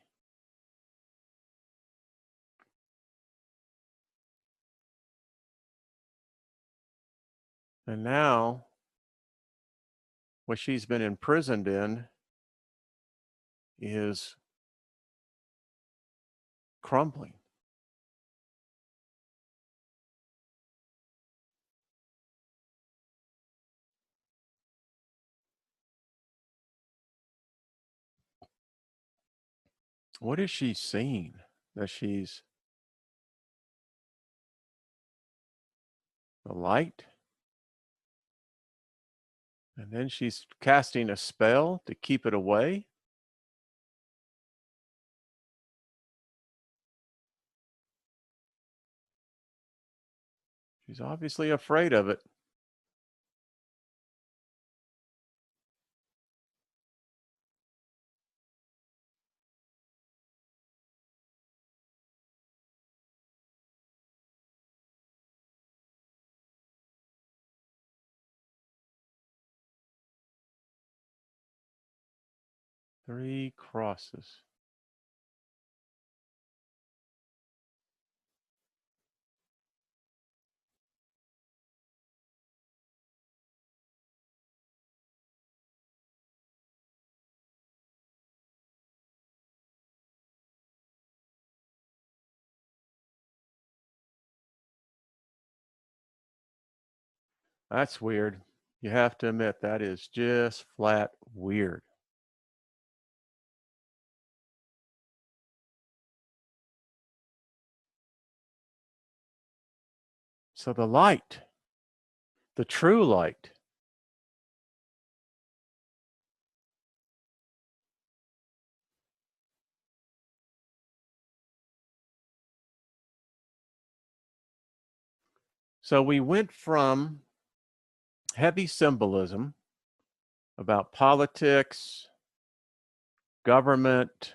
And now, what she's been imprisoned in is crumbling. What is she seeing? That she's the light? And then she's casting a spell to keep it away? She's obviously afraid of it. Three crosses. That's weird. You have to admit, that is just flat weird. So the light, the true light, so we went from heavy symbolism about politics, government,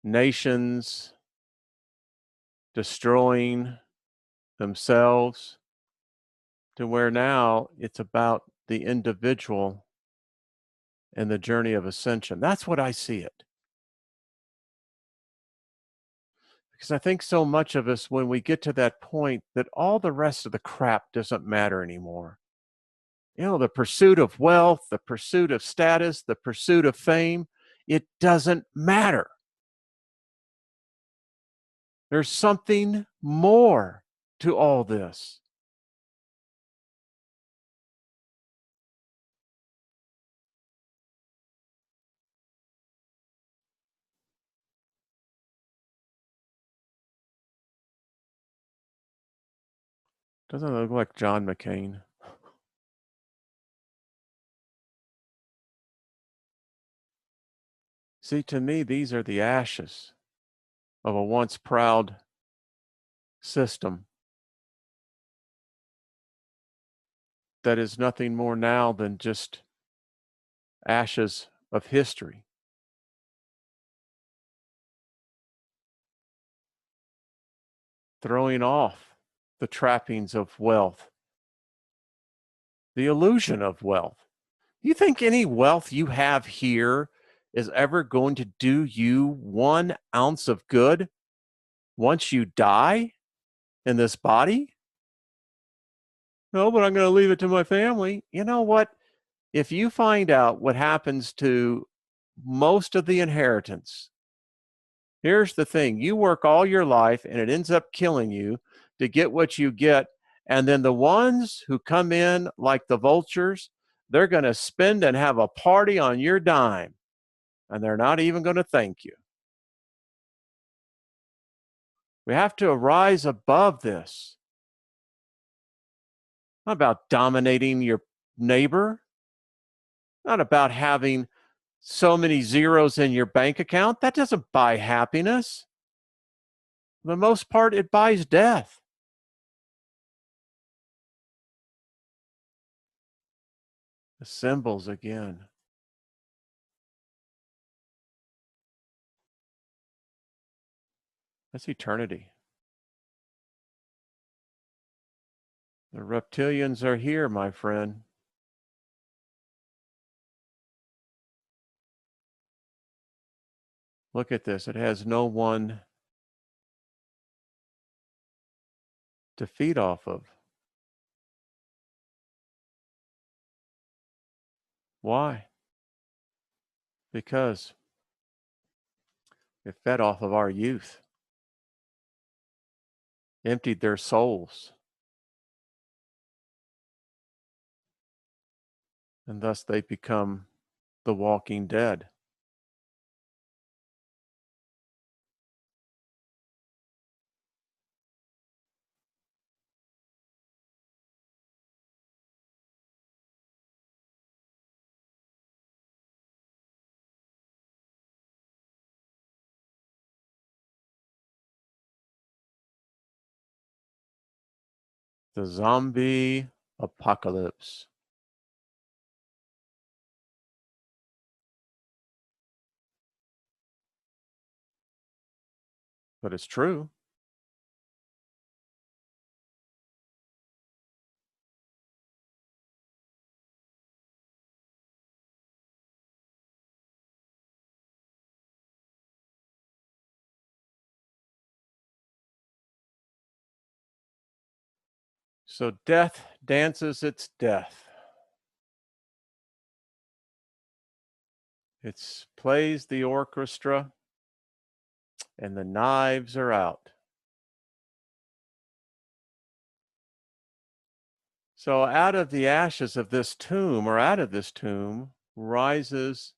nations destroying themselves, to where now it's about the individual and the journey of ascension. That's what I see it. Because I think so much of us, when we get to that point, that all the rest of the crap doesn't matter anymore. You know, the pursuit of wealth, the pursuit of status, the pursuit of fame, it doesn't matter. There's something more to all this. Doesn't it look like John McCain? See, to me, these are the ashes of a once proud system that is nothing more now than just ashes of history. Throwing off the trappings of wealth, the illusion of wealth. You think any wealth you have here is ever going to do you 1 ounce of good once you die in this body? No, but I'm going to leave it to my family. You know what? If you find out what happens to most of the inheritance, here's the thing: you work all your life and it ends up killing you to get what you get. And then the ones who come in like the vultures, they're going to spend and have a party on your dime. And they're not even going to thank you. We have to rise above this. Not about dominating your neighbor, not about having so many zeros in your bank account. That doesn't buy happiness. For the most part, it buys death. The symbols again. That's eternity. The reptilians are here, my friend. Look at this. It has no one to feed off of. Why? Because it fed off of our youth, emptied their souls, and thus they become the walking dead. The zombie apocalypse. But it's true. So death dances its death. It plays the orchestra, and the knives are out. So out of the ashes of this tomb, or out of this tomb, rises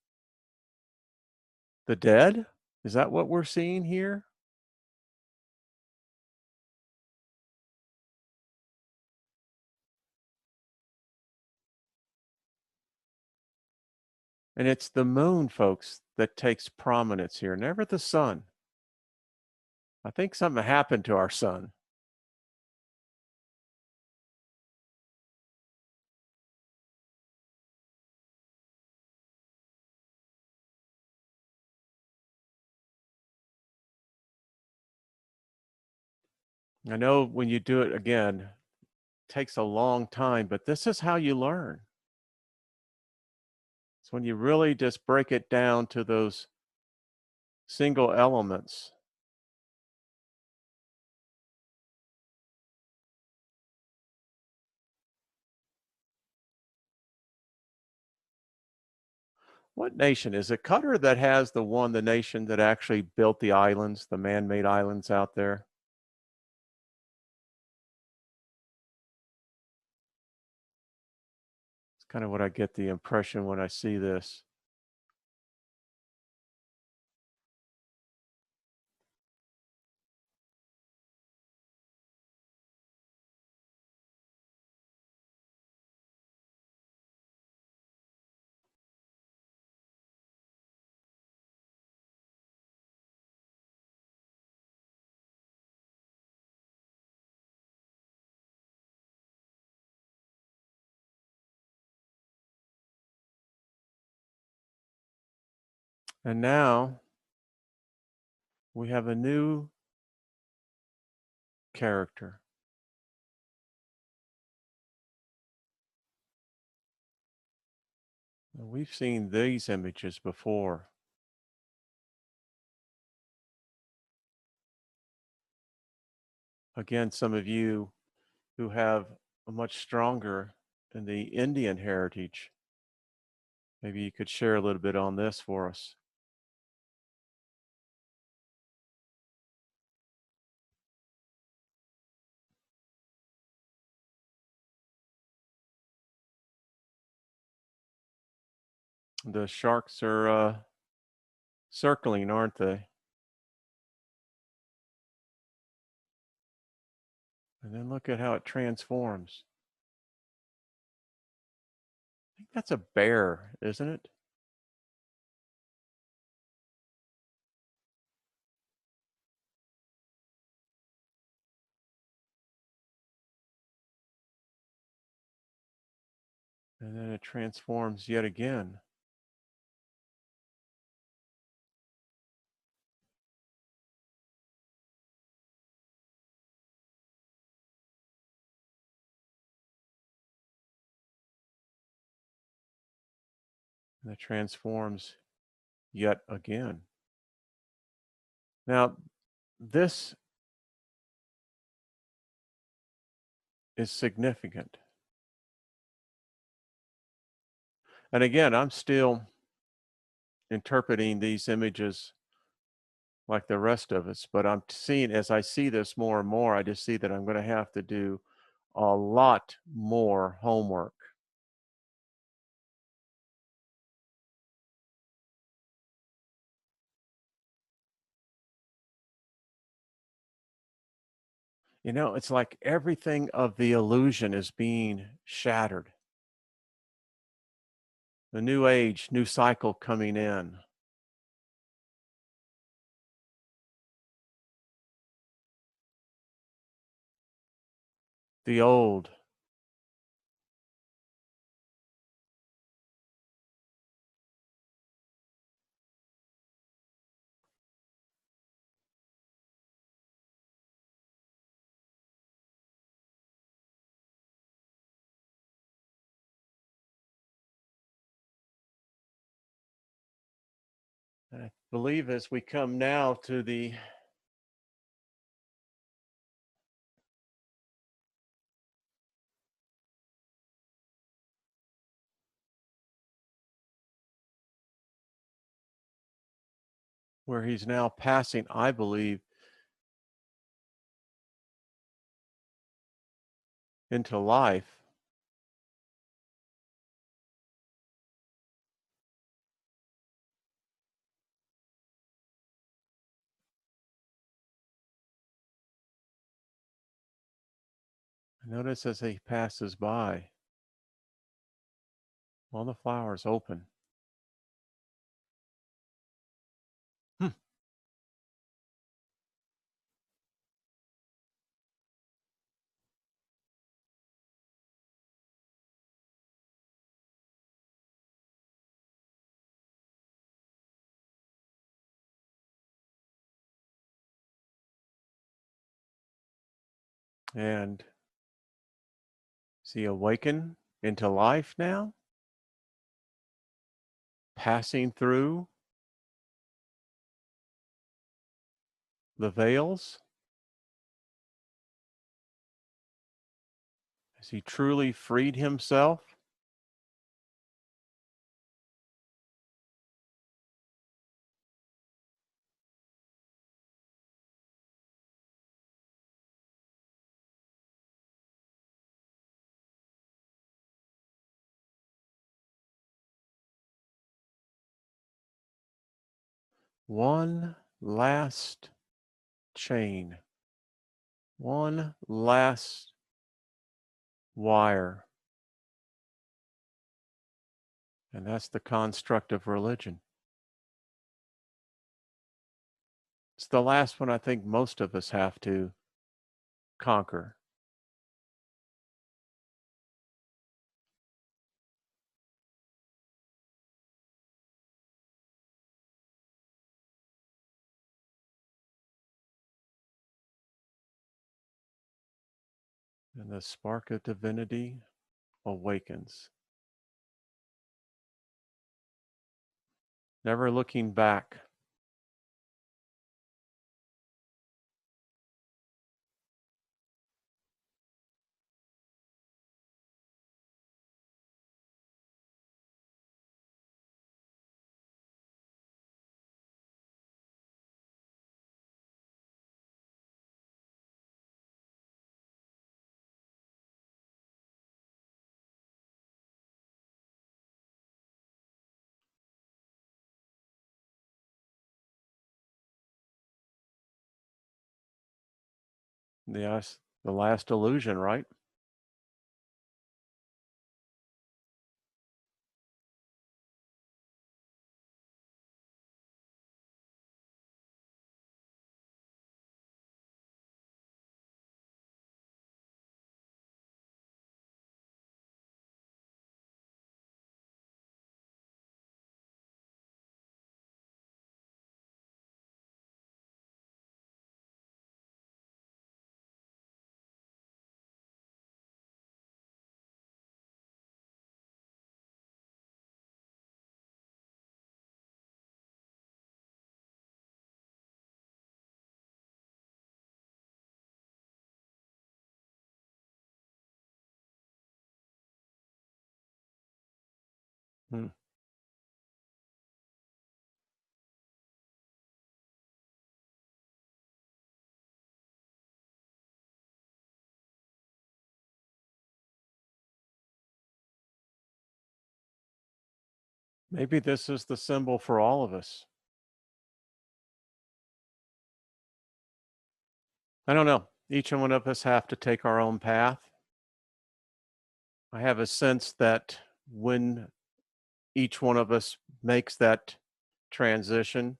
the dead? Is that what we're seeing here? And it's the moon, folks, that takes prominence here, never the sun. I think something happened to our sun. I know when you do it again, it takes a long time, but this is how you learn. It's when you really just break it down to those single elements. What nation is it? Qatar that has the nation that actually built the islands, the man-made islands out there? It's kind of what I get the impression when I see this. And now we have a new character. We've seen these images before. Again, some of you who have a much stronger in the Indian heritage, maybe you could share a little bit on this for us. The sharks are circling, aren't they? And then look at how it transforms. I think that's a bear, isn't it? And then it transforms yet again. And it transforms yet again. Now, this is significant. And again, I'm still interpreting these images like the rest of us, but I'm seeing, as I see this more and more, I just see that I'm going to have to do a lot more homework. You know, it's like everything of the illusion is being shattered. The new age, new cycle coming in. The old. And I believe as we come now to the where he's now passing, I believe, into life. Notice as he passes by, all the flowers open. Hmm. And is he awakened into life now? Passing through the veils? Has he truly freed himself? One last chain, one last wire. And that's the construct of religion. It's the last one I think most of us have to conquer. And the spark of divinity awakens, never looking back. Yes, the last illusion, right? Hmm. Maybe this is the symbol for all of us. I don't know. Each one of us have to take our own path. I have a sense that when each one of us makes that transition,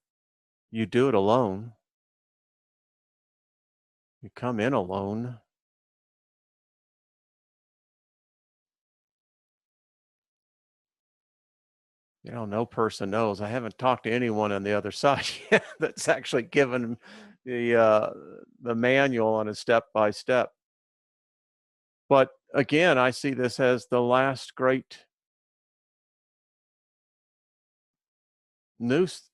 you do it alone. You come in alone. No person knows. I haven't talked to anyone on the other side yet that's actually given the manual on a step by step. But again, I see this as the last great noose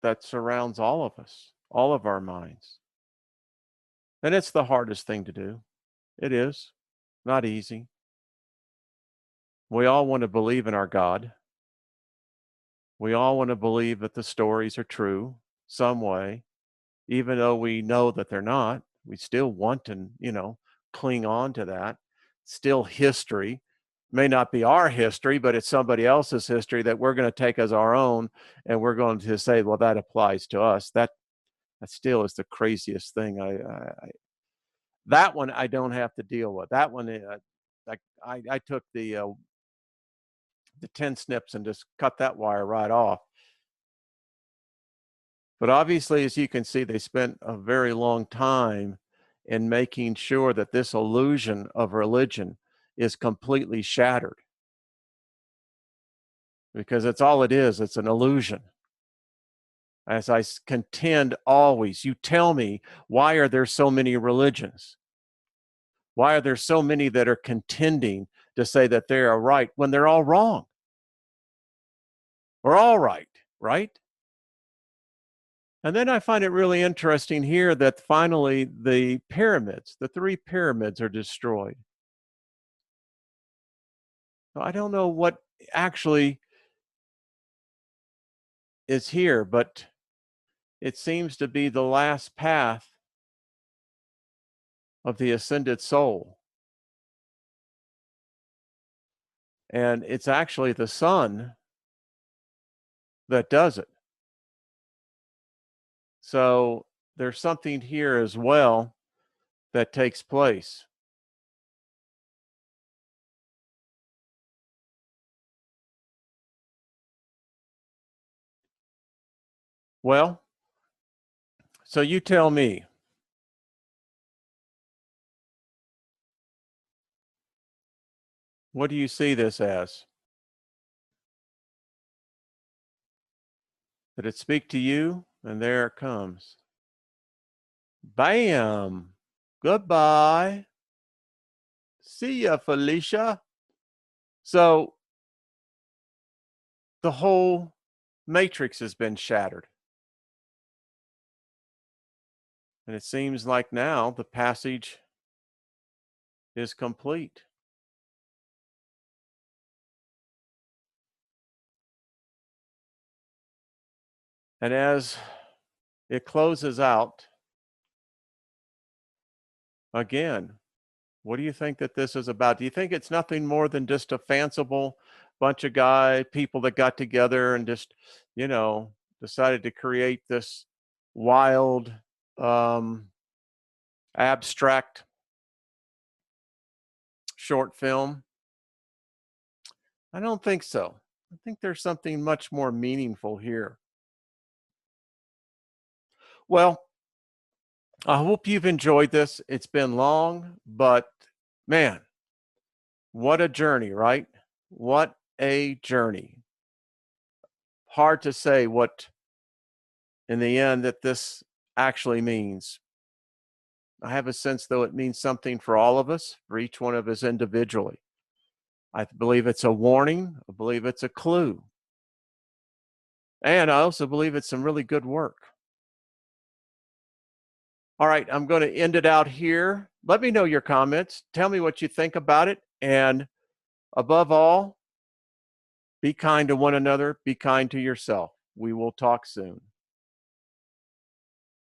that surrounds all of us, all of our minds. And it's the hardest thing to do. It is not easy. We all want to believe in our God. We all want to believe that the stories are true some way, even though we know that they're not. We still want to, cling on to that. Still history. May not be our history, but it's somebody else's history that we're going to take as our own, and we're going to say, well, that applies to us. That still is the craziest thing. That one I don't have to deal with. That one, I took the 10 snips and just cut that wire right off. But obviously, as you can see, they spent a very long time in making sure that this illusion of religion is completely shattered, because it's all it is. It's an illusion. As I contend always, you tell me, why are there so many religions? Why are there so many that are contending to say that they are right when they're all wrong? We're all right, right? And then I find it really interesting here that finally the pyramids, the three pyramids, are destroyed. So I don't know what actually is here, but it seems to be the last path of the ascended soul. And it's actually the sun that does it. So there's something here as well that takes place. Well, so you tell me, what do you see this as? Did it speak to you? And there it comes. Bam. Goodbye. See ya, Felicia. So the whole matrix has been shattered. And it seems like now the passage is complete. And as it closes out, again, what do you think that this is about? Do you think it's nothing more than just a fanciful bunch of people that got together and just, you know, decided to create this wild, um, abstract short film? I don't think so. I think there's something much more meaningful here. Well, I hope you've enjoyed this. It's been long, but man, what a journey, right? What a journey. Hard to say what, in the end, that this actually means. I have a sense, though, it means something for all of us, for each one of us individually. I believe it's a warning. I believe it's a clue. And I also believe it's some really good work. All right, I'm going to end it out here. Let me know your comments. Tell me what you think about it. And above all, be kind to one another. Be kind to yourself. We will talk soon.